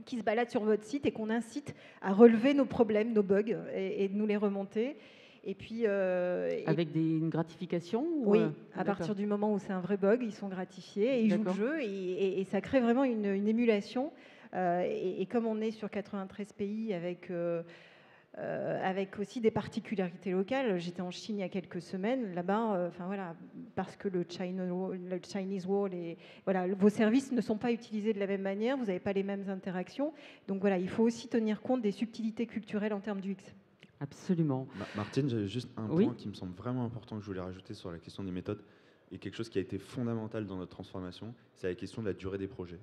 qui se baladent sur votre site et qu'on incite à relever nos problèmes, nos bugs et de nous les remonter. Et puis, avec une gratification oui, à partir du moment où c'est un vrai bug, ils sont gratifiés et ils jouent le jeu et ça crée vraiment une émulation. Et comme on est sur 93 pays avec aussi des particularités locales. J'étais en Chine il y a quelques semaines, là-bas, parce que le Chinese Wall et vos services ne sont pas utilisés de la même manière, vous n'avez pas les mêmes interactions. Donc voilà, il faut aussi tenir compte des subtilités culturelles en termes du X. Absolument. Martine, j'avais juste un point qui me semble vraiment important que je voulais rajouter sur la question des méthodes et quelque chose qui a été fondamental dans notre transformation, c'est la question de la durée des projets.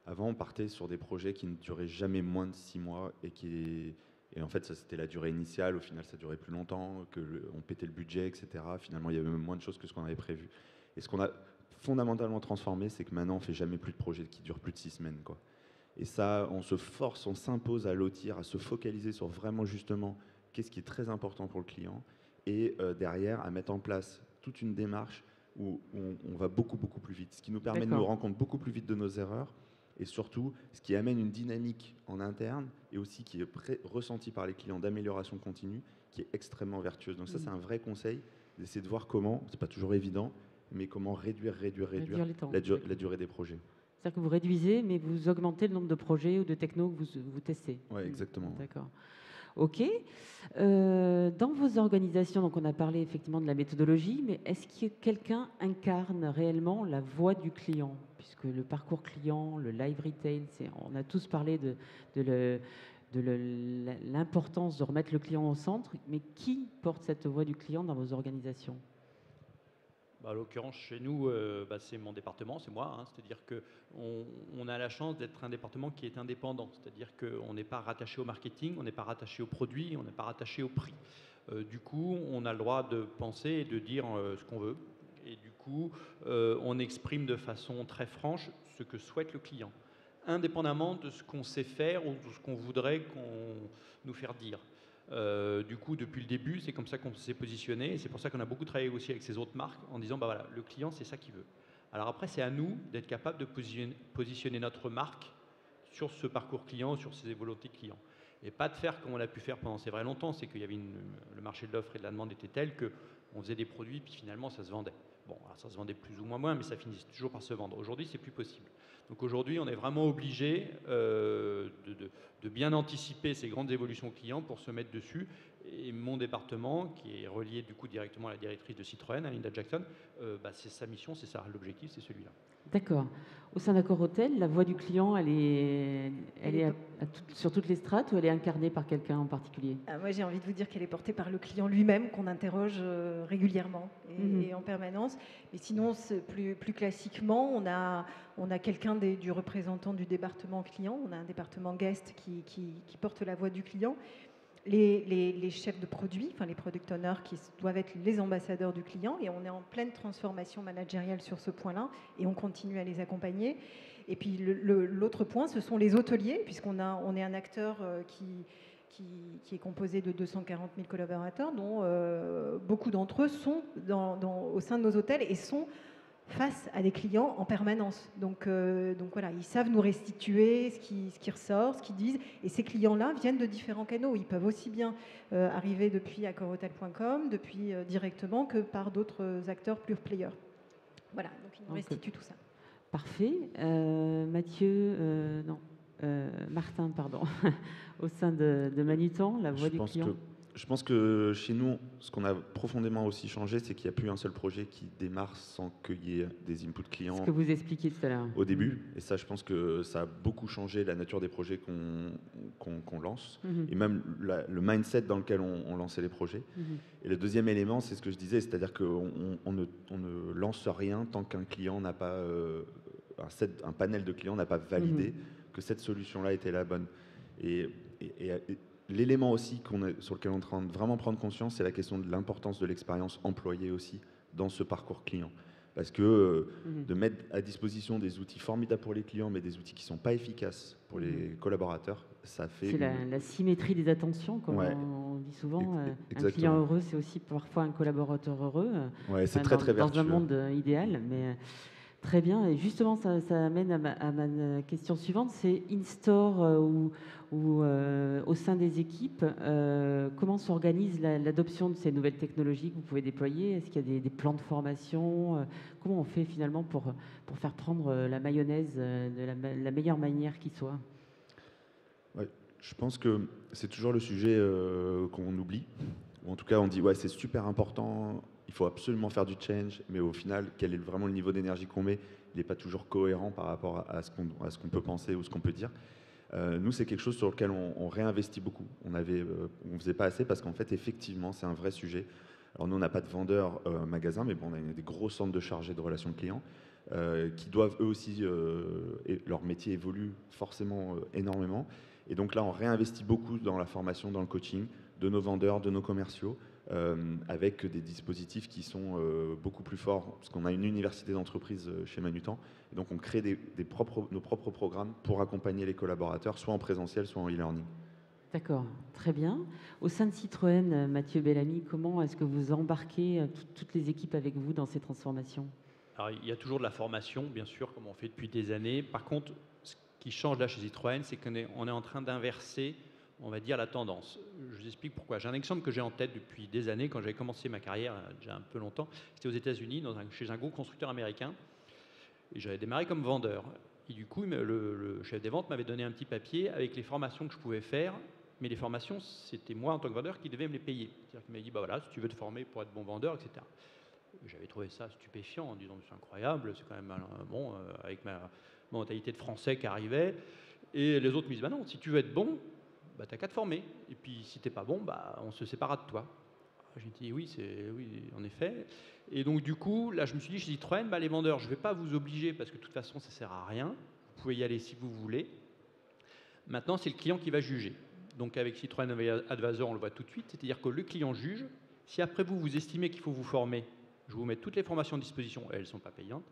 Avant, on partait sur des projets qui ne duraient jamais moins de 6 mois et en fait, ça c'était la durée initiale. Au final, ça durait plus longtemps, on pétait le budget, etc. Finalement, il y avait même moins de choses que ce qu'on avait prévu. Et ce qu'on a fondamentalement transformé, c'est que maintenant, on ne fait jamais plus de projets qui durent plus de 6 semaines, quoi. Et ça, on se force, on s'impose à lotir, à se focaliser sur vraiment justement qu'est-ce qui est très important pour le client et derrière, à mettre en place toute une démarche où on va beaucoup, beaucoup plus vite. Ce qui nous permet de nous rendre compte beaucoup plus vite de nos erreurs. Et surtout, ce qui amène une dynamique en interne et aussi qui est ressentie par les clients d'amélioration continue, qui est extrêmement vertueuse. Donc ça, c'est un vrai conseil, d'essayer de voir comment, c'est pas toujours évident, mais comment réduire la durée des projets. C'est-à-dire que vous réduisez, mais vous augmentez le nombre de projets ou de technos que vous testez. Oui, exactement. D'accord. OK. Dans vos organisations, donc on a parlé effectivement de la méthodologie, mais est-ce que quelqu'un incarne réellement la voix du client? Puisque le parcours client, le live retail, on a tous parlé de l'importance de remettre le client au centre, mais qui porte cette voix du client dans vos organisations? En l'occurrence, chez nous, c'est mon département, c'est moi. C'est-à-dire qu'on a la chance d'être un département qui est indépendant. C'est-à-dire qu'on n'est pas rattaché au marketing, on n'est pas rattaché aux produits, on n'est pas rattaché au prix. Du coup, on a le droit de penser et de dire ce qu'on veut. Et du coup, on exprime de façon très franche ce que souhaite le client, indépendamment de ce qu'on sait faire ou de ce qu'on voudrait nous faire dire. Du coup, depuis le début, c'est comme ça qu'on s'est positionné et c'est pour ça qu'on a beaucoup travaillé aussi avec ces autres marques en disant le client, c'est ça qu'il veut. Alors après, c'est à nous d'être capable de positionner notre marque sur ce parcours client, sur ces volontés clients. Et pas de faire comme on a pu faire pendant ces vrais longtemps, c'est qu'il y avait le marché de l'offre et de la demande était tel qu'on faisait des produits, puis finalement ça se vendait. Bon, alors ça se vendait plus ou moins, mais ça finissait toujours par se vendre. Aujourd'hui, c'est plus possible. Donc aujourd'hui, on est vraiment obligé de bien anticiper ces grandes évolutions clients pour se mettre dessus. Et mon département, qui est relié du coup directement à la directrice de Citroën, à Linda Jackson, c'est sa mission, c'est ça, l'objectif, c'est celui-là. D'accord. Au sein d'Accor Hôtel, la voix du client, elle est sur toutes les strates ou elle est incarnée par quelqu'un en particulier? Moi, j'ai envie de vous dire qu'elle est portée par le client lui-même, qu'on interroge régulièrement et en permanence. Mais sinon, plus classiquement, on a quelqu'un du représentant du département client. On a un département guest qui porte la voix du client. Les chefs de produits, enfin les product owners qui doivent être les ambassadeurs du client, et on est en pleine transformation managériale sur ce point-là et on continue à les accompagner. Et puis l'autre point, ce sont les hôteliers, puisqu'on est un acteur qui est composé de 240 000 collaborateurs, dont beaucoup d'entre eux sont au sein de nos hôtels et sont face à des clients en permanence. Donc voilà, ils savent nous restituer ce qui ressort, ce qu'ils disent. Et ces clients-là viennent de différents canaux. Ils peuvent aussi bien arriver depuis accorhotel.com, depuis directement, que par d'autres acteurs pure players. Voilà, donc ils nous restituent tout ça. Parfait. Martin, pardon, au sein de Manutan, la voix du client. Je pense que chez nous, ce qu'on a profondément aussi changé, c'est qu'il n'y a plus un seul projet qui démarre sans qu'il y ait des inputs clients. Ce que vous expliquiez tout à l'heure. Au début. Et ça, je pense que ça a beaucoup changé la nature des projets qu'on lance. Et même le mindset dans lequel on lançait les projets. Et le deuxième élément, c'est ce que je disais, c'est-à-dire qu'on ne lance rien tant qu'un client n'a pas, un panel de clients n'a pas validé que cette solution-là était la bonne. Et l'élément aussi sur lequel on est en train de vraiment prendre conscience, c'est la question de l'importance de l'expérience employée aussi dans ce parcours client. Parce que de mettre à disposition des outils formidables pour les clients, mais des outils qui ne sont pas efficaces pour les collaborateurs, ça fait... C'est la symétrie des attentions, comme on dit souvent. Un client heureux, c'est aussi parfois un collaborateur heureux. Ouais, c'est très vertueux. Dans un monde idéal, mais... Très bien, et justement ça amène à ma question suivante, c'est in-store ou au sein des équipes, comment s'organise l'adoption de ces nouvelles technologies que vous pouvez déployer? Est-ce qu'il y a des plans de formation? Comment on fait finalement pour faire prendre la mayonnaise de la meilleure manière qui soit? Ouais, je pense que c'est toujours le sujet qu'on oublie, ou en tout cas on dit ouais c'est super important, il faut absolument faire du change, mais au final, quel est vraiment le niveau d'énergie qu'on met? Il n'est pas toujours cohérent par rapport à ce qu'on peut penser ou ce qu'on peut dire. Nous, c'est quelque chose sur lequel on réinvestit beaucoup. On ne faisait pas assez parce qu'en fait, effectivement, c'est un vrai sujet. Alors nous, on n'a pas de vendeurs magasins, mais bon, on a des gros centres de chargés de relations clients qui doivent eux aussi, leur métier évolue forcément énormément. Et donc là, on réinvestit beaucoup dans la formation, dans le coaching de nos vendeurs, de nos commerciaux, avec des dispositifs qui sont beaucoup plus forts, parce qu'on a une université d'entreprise chez Manutan, et donc on crée nos propres programmes pour accompagner les collaborateurs, soit en présentiel, soit en e-learning. D'accord, très bien. Au sein de Citroën, Mathieu Bellamy, comment est-ce que vous embarquez toutes les équipes avec vous dans ces transformations? Alors, il y a toujours de la formation, bien sûr, comme on fait depuis des années. Par contre, ce qui change là chez Citroën, c'est qu'on est en train d'inverser, on va dire, la tendance. Je vous explique pourquoi. J'ai un exemple que j'ai en tête depuis des années, quand j'avais commencé ma carrière, déjà un peu longtemps. C'était aux États-Unis, chez un gros constructeur américain. Et j'avais démarré comme vendeur. Et du coup, le chef des ventes m'avait donné un petit papier avec les formations que je pouvais faire. Mais les formations, c'était moi, en tant que vendeur, qui devais me les payer. C'est-à-dire qu'il m'a dit, bah voilà, si tu veux te former pour être bon vendeur, etc. J'avais trouvé ça stupéfiant en disant, c'est incroyable, c'est quand même bon, avec ma mentalité de français qui arrivait. Et les autres me disent, bah non, si tu veux être bon, bah, t'as qu'à te former. Et puis si t'es pas bon, bah, on se séparera de toi. J'ai dit oui, en effet. Et donc du coup, là je me suis dit, chez Citroën, bah, les vendeurs, je ne vais pas vous obliger parce que de toute façon ça ne sert à rien. Vous pouvez y aller si vous voulez. Maintenant, c'est le client qui va juger. Donc avec Citroën Advisor, on le voit tout de suite, c'est-à-dire que le client juge. Si après vous estimez qu'il faut vous former, je vous mets toutes les formations à disposition, et elles ne sont pas payantes.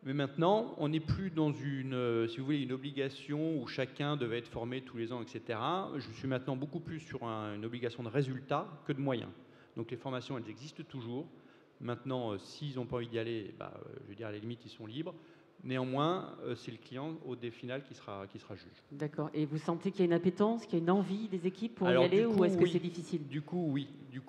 Mais maintenant, on n'est plus dans si vous voulez, une obligation où chacun devait être formé tous les ans, etc. Je suis maintenant beaucoup plus sur une obligation de résultat que de moyens. Donc les formations, elles existent toujours. Maintenant, s'ils n'ont pas envie d'y aller, je veux dire, à la limite, ils sont libres. Néanmoins, c'est le client au dé final qui sera juge. D'accord. Et vous sentez qu'il y a une appétence, qu'il y a une envie des équipes pour Alors, y aller, du coup, ou est-ce que oui. c'est difficile? Du coup, oui. Du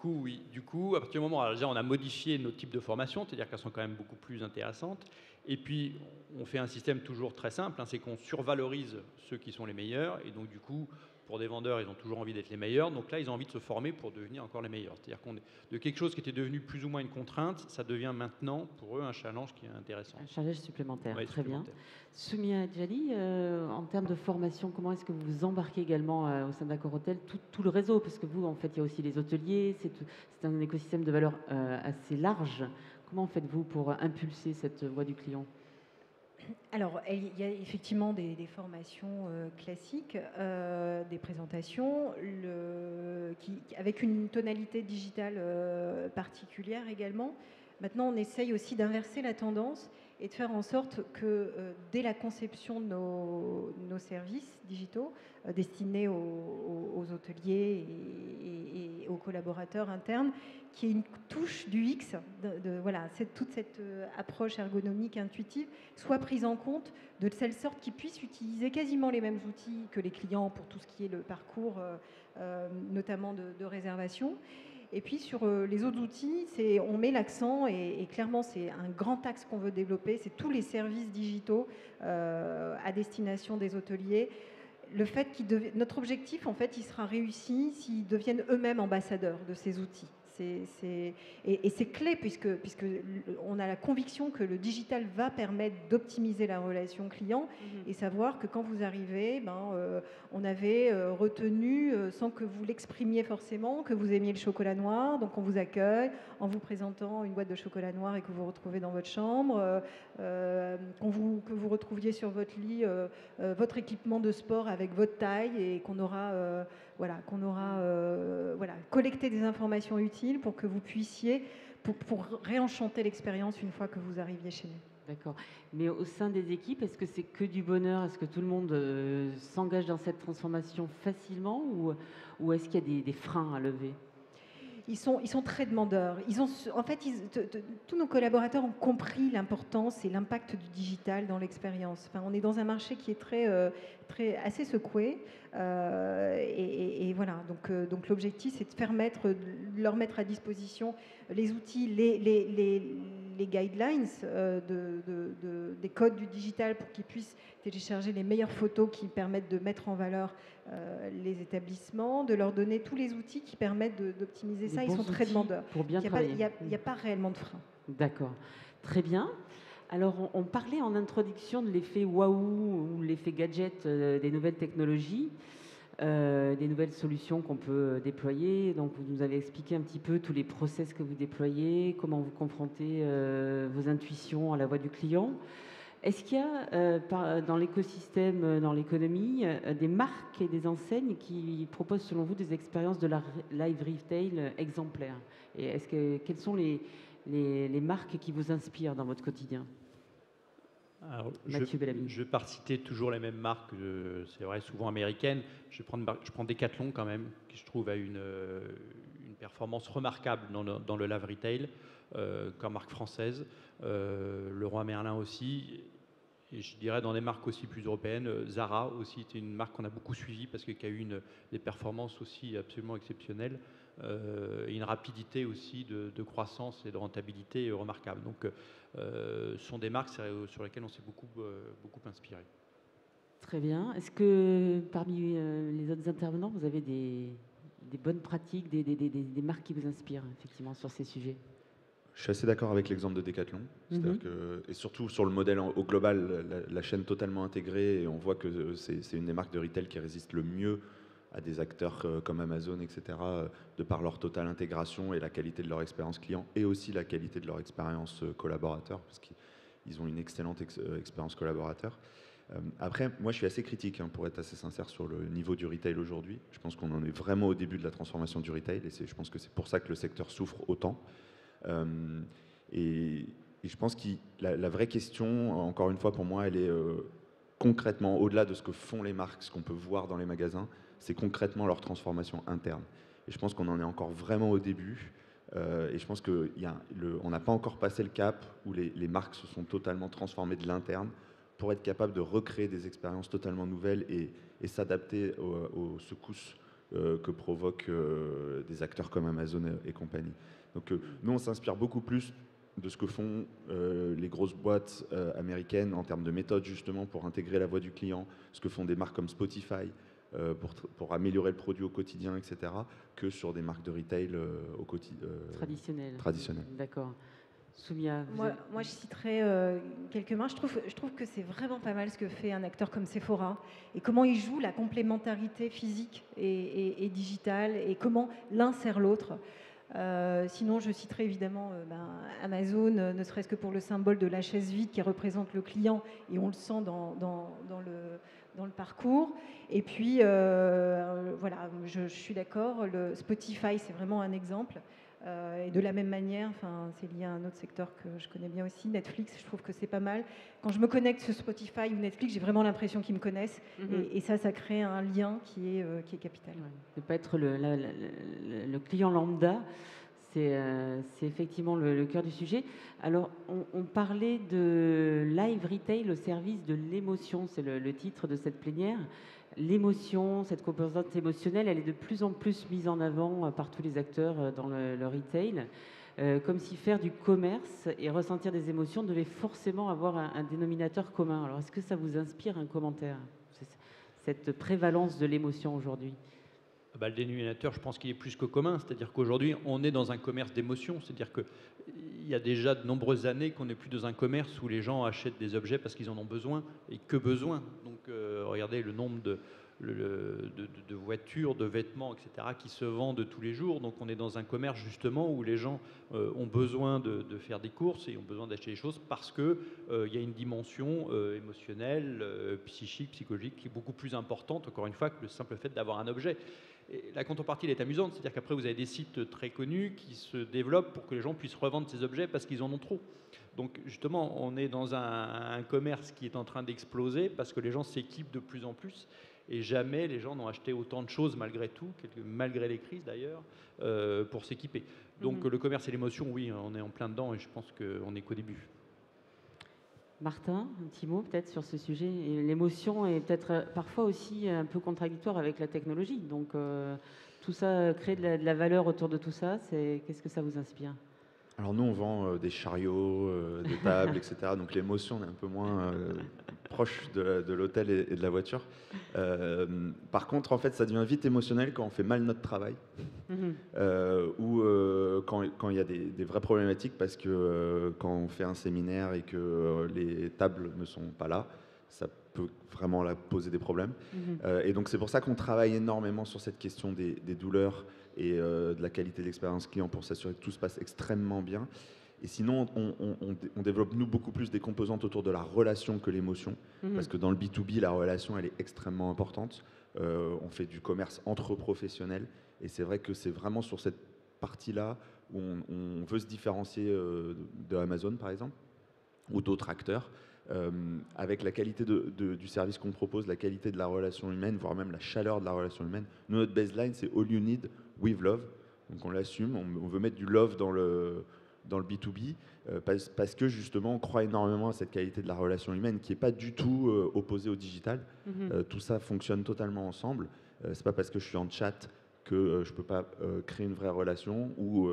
coup, à partir du moment où déjà, on a modifié nos types de formations, c'est-à-dire qu'elles sont quand même beaucoup plus intéressantes. Et puis, on fait un système toujours très simple, hein, c'est qu'on survalorise ceux qui sont les meilleurs. Et donc, du coup, pour des vendeurs, ils ont toujours envie d'être les meilleurs. Donc là, ils ont envie de se former pour devenir encore les meilleurs. C'est-à-dire qu'on est de quelque chose qui était devenu plus ou moins une contrainte, ça devient maintenant pour eux un challenge qui est intéressant. Un challenge supplémentaire, Ouais, très supplémentaire. bien. Soumia Djali, en termes de formation, comment est-ce que vous vous embarquez également au sein d'Accor Hotel tout le réseau? Parce que vous, en fait, il y a aussi les hôteliers, c'est un écosystème de valeur assez large. Comment faites-vous pour impulser cette voie du client? Alors, il y a effectivement des formations classiques, des présentations, avec une tonalité digitale particulière également. Maintenant, on essaye aussi d'inverser la tendance et de faire en sorte que dès la conception de nos services digitaux destinés aux hôteliers et aux collaborateurs internes, qu'il y ait une touche du X, voilà, toute cette approche ergonomique intuitive soit prise en compte de telle sorte qu'ils puissent utiliser quasiment les mêmes outils que les clients pour tout ce qui est le parcours, notamment de réservation. Et puis sur les autres outils, on met l'accent, et clairement c'est un grand axe qu'on veut développer, c'est tous les services digitaux à destination des hôteliers. Le fait notre objectif, en fait, il sera réussi s'ils deviennent eux-mêmes ambassadeurs de ces outils. Et c'est clé puisque on a la conviction que le digital va permettre d'optimiser la relation client et savoir que quand vous arrivez, on avait retenu, sans que vous l'exprimiez forcément, que vous aimiez le chocolat noir, donc on vous accueille en vous présentant une boîte de chocolat noir et que vous retrouvez dans votre chambre, que vous retrouviez sur votre lit votre équipement de sport avec votre taille et qu'on aura collecté des informations utiles pour que vous puissiez, pour réenchanter l'expérience une fois que vous arriviez chez nous. D'accord. Mais au sein des équipes, est-ce que c'est que du bonheur? Est-ce que tout le monde s'engage dans cette transformation facilement, ou est-ce qu'il y a des freins à lever? Ils sont très demandeurs. Tous nos collaborateurs ont compris l'importance et l'impact du digital dans l'expérience. Enfin, on est dans un marché qui est assez secoué. Et voilà. Donc l'objectif, c'est de leur mettre à disposition les outils, les guidelines, des codes du digital pour qu'ils puissent télécharger les meilleures photos qui permettent de mettre en valeur les établissements, de leur donner tous les outils qui permettent d'optimiser ça. Ils sont très demandeurs. Pour bien travailler. Il n'y a pas réellement de frein. D'accord. Très bien. Alors, on parlait en introduction de l'effet waouh ou l'effet gadget des nouvelles technologies, des nouvelles solutions qu'on peut déployer. Donc, vous nous avez expliqué un petit peu tous les process que vous déployez, comment vous confrontez vos intuitions à la voix du client. Est-ce qu'il y a dans l'écosystème, dans l'économie, des marques et des enseignes qui proposent selon vous des expériences de la live retail exemplaires? Et quelles sont les marques qui vous inspirent dans votre quotidien? Alors, Mathieu Bellamy. je vais pas citer toujours les mêmes marques, c'est vrai, souvent américaines. Je prends Decathlon quand même, qui je trouve a une performance remarquable dans le live retail, comme marque française. Leroy Merlin aussi. Et je dirais dans des marques aussi plus européennes, Zara aussi était une marque qu'on a beaucoup suivie parce qu'il y a eu des performances aussi absolument exceptionnelles et une rapidité aussi de croissance et de rentabilité remarquable. Donc ce sont des marques sur lesquelles on s'est beaucoup inspiré. Très bien. Est-ce que parmi les autres intervenants, vous avez des bonnes pratiques, des marques qui vous inspirent effectivement sur ces sujets? Je suis assez d'accord avec l'exemple de Decathlon. C'est-à-dire et surtout sur le modèle au global, la chaîne totalement intégrée, et on voit que c'est une des marques de retail qui résiste le mieux à des acteurs comme Amazon, etc., de par leur totale intégration et la qualité de leur expérience client, et aussi la qualité de leur expérience collaborateur, parce qu'ils ont une excellente expérience collaborateur. Après, moi je suis assez critique, pour être assez sincère, sur le niveau du retail aujourd'hui. Je pense qu'on en est vraiment au début de la transformation du retail, et je pense que c'est pour ça que le secteur souffre autant. Et je pense que la vraie question, encore une fois pour moi, elle est concrètement, au-delà de ce que font les marques, ce qu'on peut voir dans les magasins, c'est concrètement leur transformation interne. Et je pense qu'on en est encore vraiment au début Et je pense qu'on n'a pas encore passé le cap où les marques se sont totalement transformées de l'interne pour être capable de recréer des expériences totalement nouvelles et s'adapter aux secousses que provoquent des acteurs comme Amazon et compagnie. Donc nous, on s'inspire beaucoup plus de ce que font les grosses boîtes américaines en termes de méthode, justement, pour intégrer la voix du client, ce que font des marques comme Spotify pour améliorer le produit au quotidien, etc., que sur des marques de retail traditionnelles. D'accord. Soumia, moi, je citerai quelques mains. Je trouve que c'est vraiment pas mal ce que fait un acteur comme Sephora et comment il joue la complémentarité physique et digitale et comment l'un sert l'autre. Sinon, je citerai évidemment Amazon, ne serait-ce que pour le symbole de la chaise vide qui représente le client et on le sent dans le parcours. Et puis, voilà, je suis d'accord, le Spotify, c'est vraiment un exemple. Et de la même manière, c'est lié à un autre secteur que je connais bien aussi, Netflix, je trouve que c'est pas mal. Quand je me connecte sur Spotify ou Netflix, j'ai vraiment l'impression qu'ils me connaissent. Et ça crée un lien qui est capital. Ouais. De ne pas être le client lambda, c'est effectivement le cœur du sujet. Alors, on parlait de live retail au service de l'émotion, c'est le titre de cette plénière. L'émotion, cette composante émotionnelle, elle est de plus en plus mise en avant par tous les acteurs dans le retail, comme si faire du commerce et ressentir des émotions devait forcément avoir un dénominateur commun. Alors, est-ce que ça vous inspire un commentaire, cette prévalence de l'émotion aujourd'hui ? Le dénominateur, je pense qu'il est plus que commun, c'est-à-dire qu'aujourd'hui, on est dans un commerce d'émotions, c'est-à-dire qu'il y a déjà de nombreuses années qu'on n'est plus dans un commerce où les gens achètent des objets parce qu'ils en ont besoin, et que besoin. Donc, regardez le nombre de voitures, de vêtements, etc., qui se vendent tous les jours. Donc, on est dans un commerce, justement, où les gens ont besoin de faire des courses et ont besoin d'acheter des choses parce qu'il y a une dimension émotionnelle, psychique, psychologique, qui est beaucoup plus importante, encore une fois, que le simple fait d'avoir un objet. Et la contrepartie, elle est amusante, c'est-à-dire qu'après, vous avez des sites très connus qui se développent pour que les gens puissent revendre ces objets parce qu'ils en ont trop. Donc, justement, on est dans un commerce qui est en train d'exploser parce que les gens s'équipent de plus en plus. Et jamais les gens n'ont acheté autant de choses malgré tout, malgré les crises d'ailleurs, pour s'équiper. Donc, le commerce et l'émotion, oui, on est en plein dedans et je pense qu'on n'est qu'au début. Martin, un petit mot peut-être sur ce sujet. L'émotion est peut-être parfois aussi un peu contradictoire avec la technologie. Donc tout ça, créer de la valeur autour de tout ça, qu'est-ce que ça vous inspire ? Alors nous, on vend des chariots, des tables, etc. Donc l'émotion est un peu moins proche de l'hôtel et de la voiture. Par contre, en fait, ça devient vite émotionnel quand on fait mal notre travail ou quand il y a des vraies problématiques parce que quand on fait un séminaire et que les tables ne sont pas là, ça peut vraiment poser des problèmes. Et donc c'est pour ça qu'on travaille énormément sur cette question des douleurs et de la qualité de l'expérience client pour s'assurer que tout se passe extrêmement bien. Et sinon, on développe, nous, beaucoup plus des composantes autour de la relation que l'émotion, parce que dans le B2B, la relation, elle est extrêmement importante. On fait du commerce entre professionnels, et c'est vrai que c'est vraiment sur cette partie-là où on veut se différencier de Amazon, par exemple, ou d'autres acteurs, avec la qualité du service qu'on propose, la qualité de la relation humaine, voire même la chaleur de la relation humaine. Nous, notre baseline, c'est all you need with love. Donc on l'assume, on veut mettre du love dans le B2B parce que justement on croit énormément à cette qualité de la relation humaine qui n'est pas du tout opposée au digital. Tout ça fonctionne totalement ensemble. C'est pas parce que je suis en chat que je peux pas créer une vraie relation ou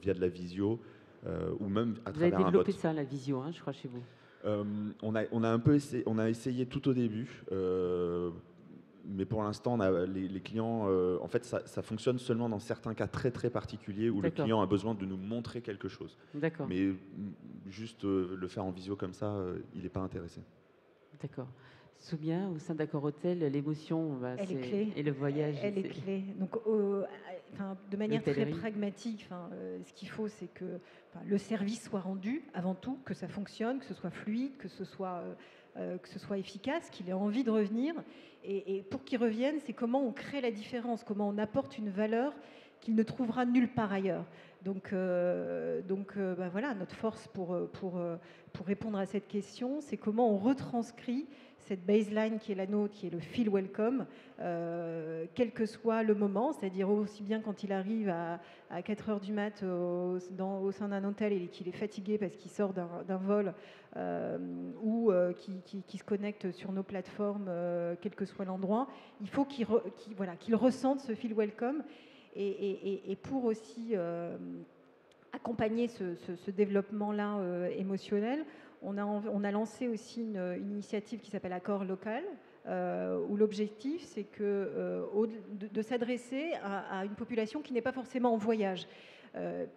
via de la visio ou même à travers un bot. Vous avez développé ça, la visio, hein, je crois, chez vous. On a essayé tout au début, mais pour l'instant, les clients, en fait, ça fonctionne seulement dans certains cas très très particuliers où le client a besoin de nous montrer quelque chose. D'accord. Mais juste le faire en visio comme ça, il n'est pas intéressé. D'accord. Soumia, au sein d'Accor Hôtel, l'émotion, elle est clé. Et le voyage, elle est clé. Donc, de manière très pragmatique, ce qu'il faut, c'est que le service soit rendu avant tout, que ça fonctionne, que ce soit fluide, que ce soit efficace, qu'il ait envie de revenir. Et pour qu'il revienne, c'est comment on crée la différence, comment on apporte une valeur qu'il ne trouvera nulle part ailleurs. Donc voilà, notre force pour répondre à cette question, c'est comment on retranscrit cette baseline qui est la nôtre, qui est le feel welcome, quel que soit le moment, c'est-à-dire aussi bien quand il arrive à 4 heures du mat au sein d'un hôtel et qu'il est fatigué parce qu'il sort d'un vol, ou qui se connecte sur nos plateformes, quel que soit l'endroit, il faut qu'il ressente ce feel welcome. Et pour aussi accompagner ce développement-là émotionnel, on a lancé aussi une initiative qui s'appelle Accord Local, où l'objectif, c'est de s'adresser à une population qui n'est pas forcément en voyage.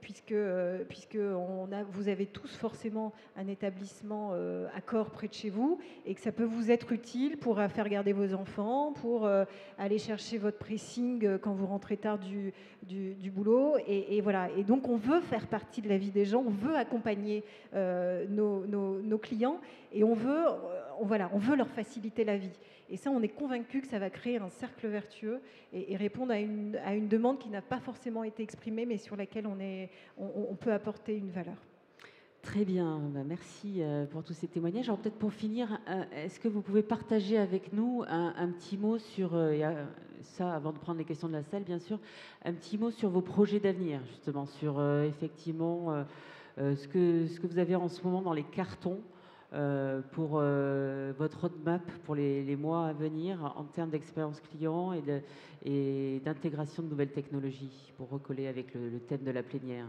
Puisque vous avez tous forcément un établissement Accor près de chez vous et que ça peut vous être utile pour faire garder vos enfants, pour aller chercher votre pressing quand vous rentrez tard du boulot. Et voilà. Et donc, on veut faire partie de la vie des gens, on veut accompagner nos clients et on veut leur faciliter la vie. Et ça, on est convaincu que ça va créer un cercle vertueux et répondre à une demande qui n'a pas forcément été exprimée, mais sur laquelle on peut apporter une valeur. Très bien, merci pour tous ces témoignages. Alors peut-être pour finir, est-ce que vous pouvez partager avec nous un petit mot sur, ça avant de prendre les questions de la salle bien sûr, un petit mot sur vos projets d'avenir, justement, sur effectivement ce que vous avez en ce moment dans les cartons, pour votre roadmap pour les mois à venir en termes d'expérience client et d'intégration de nouvelles technologies pour recoller avec le thème de la plénière.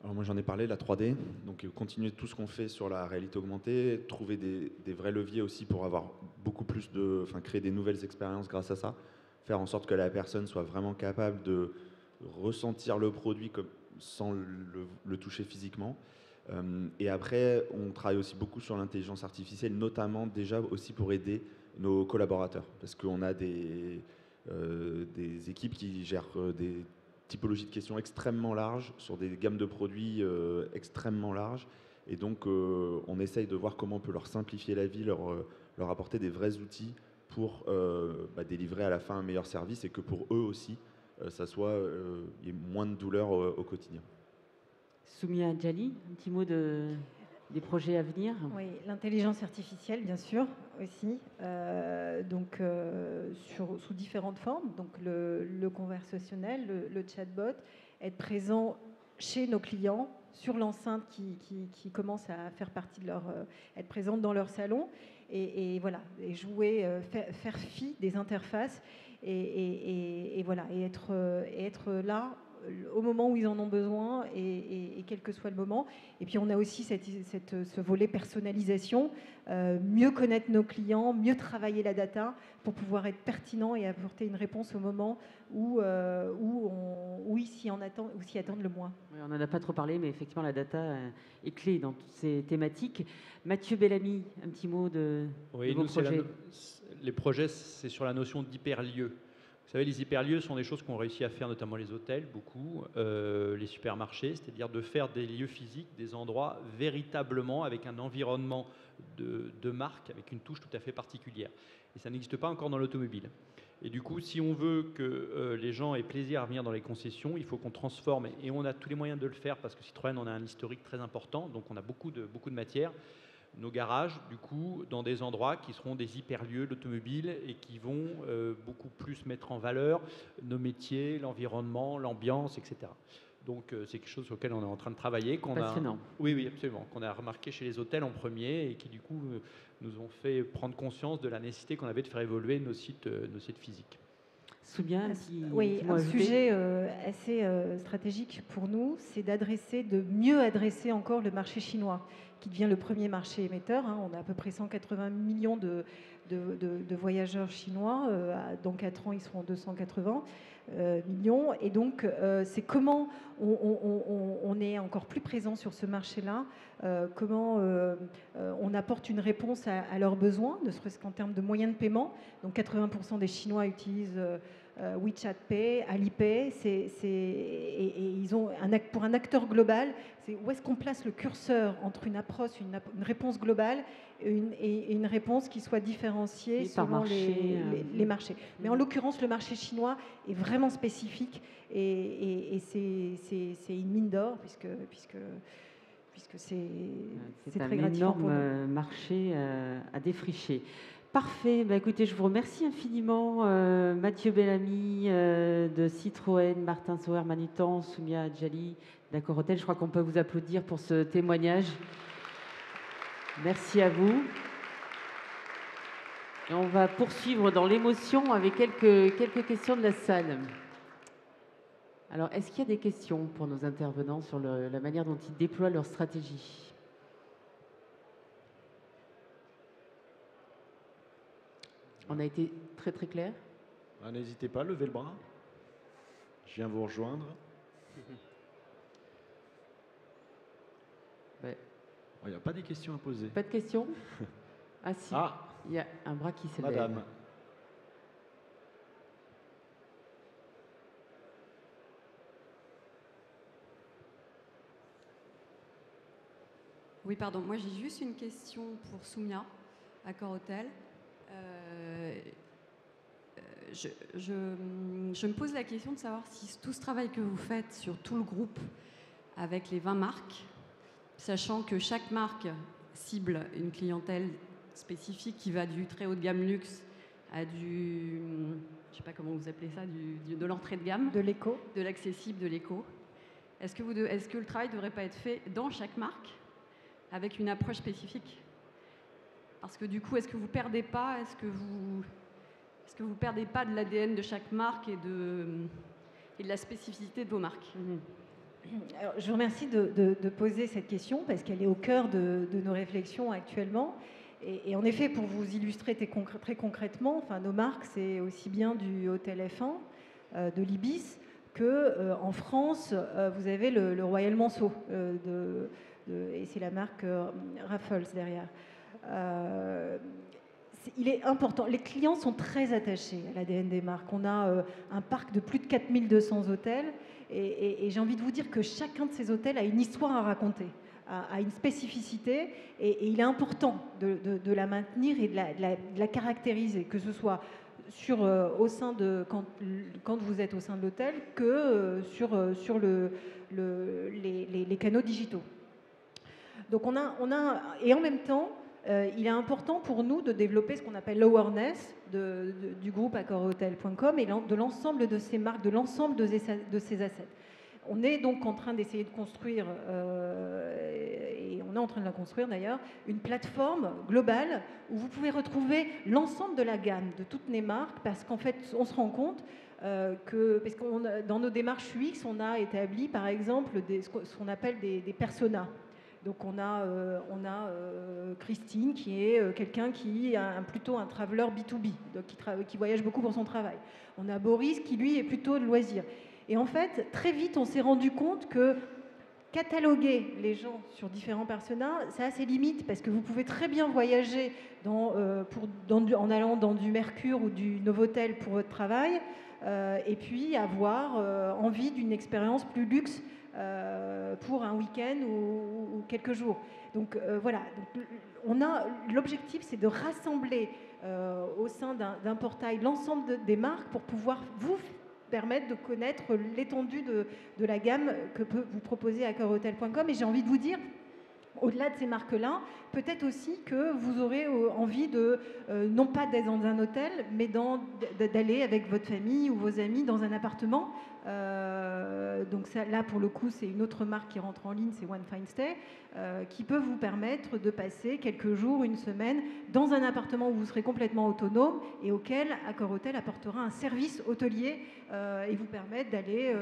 Alors moi j'en ai parlé, la 3D, donc continuer tout ce qu'on fait sur la réalité augmentée, trouver des vrais leviers aussi pour avoir beaucoup plus créer des nouvelles expériences grâce à ça, faire en sorte que la personne soit vraiment capable de ressentir le produit sans le toucher physiquement. Et après, on travaille aussi beaucoup sur l'intelligence artificielle, notamment déjà aussi pour aider nos collaborateurs, parce qu'on a des équipes qui gèrent des typologies de questions extrêmement larges, sur des gammes de produits extrêmement larges, et donc on essaye de voir comment on peut leur simplifier la vie, leur apporter des vrais outils pour délivrer à la fin un meilleur service, et que pour eux aussi, il y ait moins de douleur au quotidien. Soumia Djali, un petit mot des projets à venir. Oui, l'intelligence artificielle, bien sûr, aussi, sous différentes formes, donc le conversationnel, le chatbot, être présent chez nos clients, sur l'enceinte qui commence à faire partie de être présente dans leur salon, et voilà, et jouer, faire fi des interfaces, et voilà, et être là au moment où ils en ont besoin et quel que soit le moment. Et puis on a aussi ce volet personnalisation, mieux connaître nos clients, mieux travailler la data pour pouvoir être pertinent et apporter une réponse au moment où ils s'y attendent le moins. Oui, on n'en a pas trop parlé, mais effectivement la data est clé dans toutes ces thématiques. Mathieu Bellamy, un petit mot de vos projets. Les projets, c'est sur la notion d'hyperlieu. Vous savez, les hyperlieux sont des choses qu'ont réussi à faire notamment les hôtels, beaucoup, les supermarchés, c'est-à-dire de faire des lieux physiques, des endroits véritablement avec un environnement de marque, avec une touche tout à fait particulière. Et ça n'existe pas encore dans l'automobile. Et du coup, si on veut que les gens aient plaisir à venir dans les concessions, il faut qu'on transforme, et on a tous les moyens de le faire, parce que Citroën, on a un historique très important, donc on a beaucoup de matière. Nos garages, du coup, dans des endroits qui seront des hyperlieux d'automobile et qui vont beaucoup plus mettre en valeur nos métiers, l'environnement, l'ambiance, etc. Donc, c'est quelque chose sur lequel on est en train de travailler. Passionnant. Oui, absolument. Qu'on a remarqué chez les hôtels en premier et qui, du coup, nous ont fait prendre conscience de la nécessité qu'on avait de faire évoluer nos sites physiques. Soumia, un sujet assez stratégique pour nous, c'est de mieux adresser encore le marché chinois, qui devient le premier marché émetteur. On a à peu près 180 millions de voyageurs chinois. Dans 4 ans, ils seront 280 millions. Et donc, c'est comment on est encore plus présent sur ce marché-là, comment on apporte une réponse à leurs besoins, ne serait-ce qu'en termes de moyens de paiement. Donc, 80% des Chinois utilisent WeChat Pay, Alipay. Et ils ont pour un acteur global, c'est où est-ce qu'on place le curseur entre une approche, une réponse globale et une réponse qui soit différenciée selon marché, les marchés. Mais en l'occurrence, le marché chinois est vraiment spécifique et c'est une mine d'or puisque c'est un très gratifiant pour nous. énorme marché à défricher. Parfait. Bah, écoutez, je vous remercie infiniment, Mathieu Bellamy de Citroën, Martin Sauer Manutan, Soumia Djali d'Accor Hôtel. Je crois qu'on peut vous applaudir pour ce témoignage. Merci à vous. Et on va poursuivre dans l'émotion avec quelques questions de la salle. Alors, est-ce qu'il y a des questions pour nos intervenants sur la manière dont ils déploient leur stratégie ? On a été très très clair. N'hésitez pas, levez le bras. Je viens vous rejoindre. Ouais. Il n'y a pas des questions à poser. Pas de questions? Ah si, il y a un bras qui s'élève. Madame. Oui, pardon. Moi, j'ai juste une question pour Soumia, Accor Hôtel. Je me pose la question de savoir si tout ce travail que vous faites sur tout le groupe avec les 20 marques, sachant que chaque marque cible une clientèle spécifique qui va du très haut de gamme luxe à du, je sais pas comment vous appelez ça, de l'entrée de gamme, de l'éco, de l'accessible, de l'éco. Est-ce que le travail ne devrait pas être fait dans chaque marque avec une approche spécifique? Parce que du coup, est-ce que vous perdez pas, perdez pas de l'ADN de chaque marque et de la spécificité de vos marques? Alors, je vous remercie de poser cette question parce qu'elle est au cœur de nos réflexions actuellement. Et en effet, pour vous illustrer très concrètement, enfin, nos marques, c'est aussi bien du Hôtel F1, de l'Ibis, que en France, vous avez le Royal Monceau, et c'est la marque Raffles derrière. Il est important, les clients sont très attachés à l'ADN des marques. On a un parc de plus de 4200 hôtels et j'ai envie de vous dire que chacun de ces hôtels a une histoire à raconter, a une spécificité et il est important de la maintenir et de la caractériser, que ce soit au sein de quand vous êtes au sein de l'hôtel que sur les canaux digitaux. Donc et en même temps, il est important pour nous de développer ce qu'on appelle l'awareness du groupe accorhotel.com et de l'ensemble de ces marques, de l'ensemble de ces assets. On est donc en train d'essayer de construire, et on est en train de la construire d'ailleurs, une plateforme globale où vous pouvez retrouver l'ensemble de la gamme de toutes les marques, parce qu'en fait, on se rend compte parce que dans nos démarches UX, on a établi par exemple ce qu'on appelle des personas. Donc on a Christine qui est quelqu'un qui est plutôt un traveler B2B, donc qui voyage beaucoup pour son travail. On a Boris qui lui est plutôt de loisirs. Et en fait, très vite, on s'est rendu compte que cataloguer les gens sur différents personas, ça a ses limites, parce que vous pouvez très bien voyager en allant dans du Mercure ou du Novotel pour votre travail, et puis avoir envie d'une expérience plus luxe pour un week-end ou quelques jours. Donc voilà, l'objectif, c'est de rassembler au sein d'un portail l'ensemble des marques pour pouvoir vous permettre de connaître l'étendue de la gamme que peut vous proposer accorhotel.com. Et j'ai envie de vous dire, au-delà de ces marques-là, peut-être aussi que vous aurez envie non pas d'être dans un hôtel, mais d'aller avec votre famille ou vos amis dans un appartement. Donc là, pour le coup, c'est une autre marque qui rentre en ligne, c'est One Fine Stay, qui peut vous permettre de passer quelques jours, une semaine, dans un appartement où vous serez complètement autonome et auquel Accor Hotel apportera un service hôtelier et vous permettre d'aller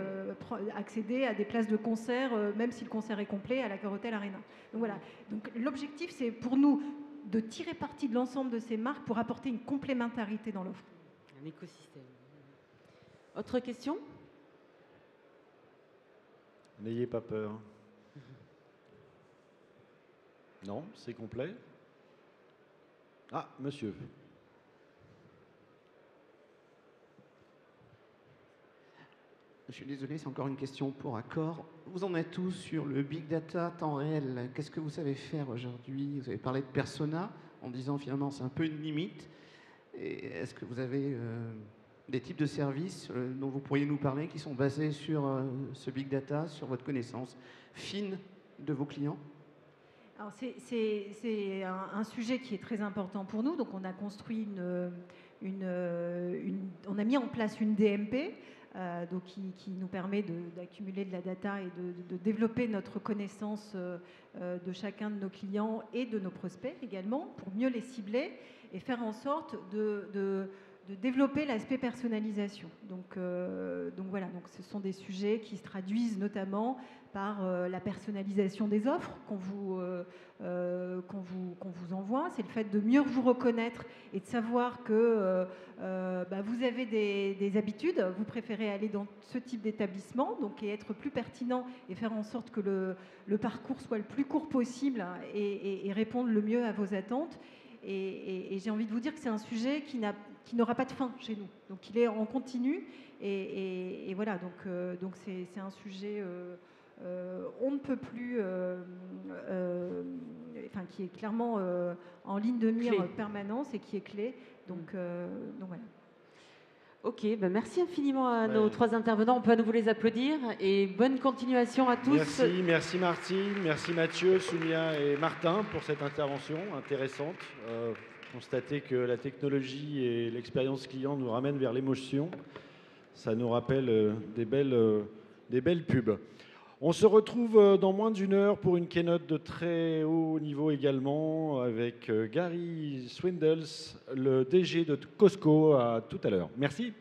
accéder à des places de concert, même si le concert est complet, à l'Accor Hotel Arena. Donc voilà. Donc l'objectif, c'est pour nous de tirer parti de l'ensemble de ces marques pour apporter une complémentarité dans l'offre. Un écosystème. Autre question ? N'ayez pas peur. Non, c'est complet. Ah, monsieur. Je suis désolé, c'est encore une question pour Accor. Vous en êtes tous sur le big data temps réel. Qu'est-ce que vous savez faire aujourd'hui? Vous avez parlé de persona en disant finalement c'est un peu une limite. Et est-ce que vous avez des types de services dont vous pourriez nous parler qui sont basés sur ce big data, sur votre connaissance fine de vos clients? Alors c'est un sujet qui est très important pour nous. Donc on a construit on a mis en place une DMP donc qui nous permet d'accumuler de la data et de développer notre connaissance de chacun de nos clients et de nos prospects également pour mieux les cibler et faire en sorte de développer l'aspect personnalisation. Donc voilà, donc ce sont des sujets qui se traduisent notamment par la personnalisation des offres qu'on vous envoie. C'est le fait de mieux vous reconnaître et de savoir que vous avez des habitudes, vous préférez aller dans ce type d'établissement, donc et être plus pertinent et faire en sorte que le parcours soit le plus court possible et répondre le mieux à vos attentes. Et j'ai envie de vous dire que c'est un sujet qui n'aura pas de fin chez nous. Donc il est en continu et voilà, donc c'est un sujet on ne peut plus, qui est clairement en ligne de mire Clé. Permanence et qui est clé. Donc voilà. Ok, merci infiniment à nos 3 intervenants. On peut à nouveau les applaudir et bonne continuation à tous. Merci Martine, merci Mathieu, Soumia et Martin pour cette intervention intéressante. Constater que la technologie et l'expérience client nous ramènent vers l'émotion, ça nous rappelle des belles pubs. On se retrouve dans moins d'une heure pour une keynote de très haut niveau également avec Gary Swindles, le DG de Costco. À tout à l'heure. Merci.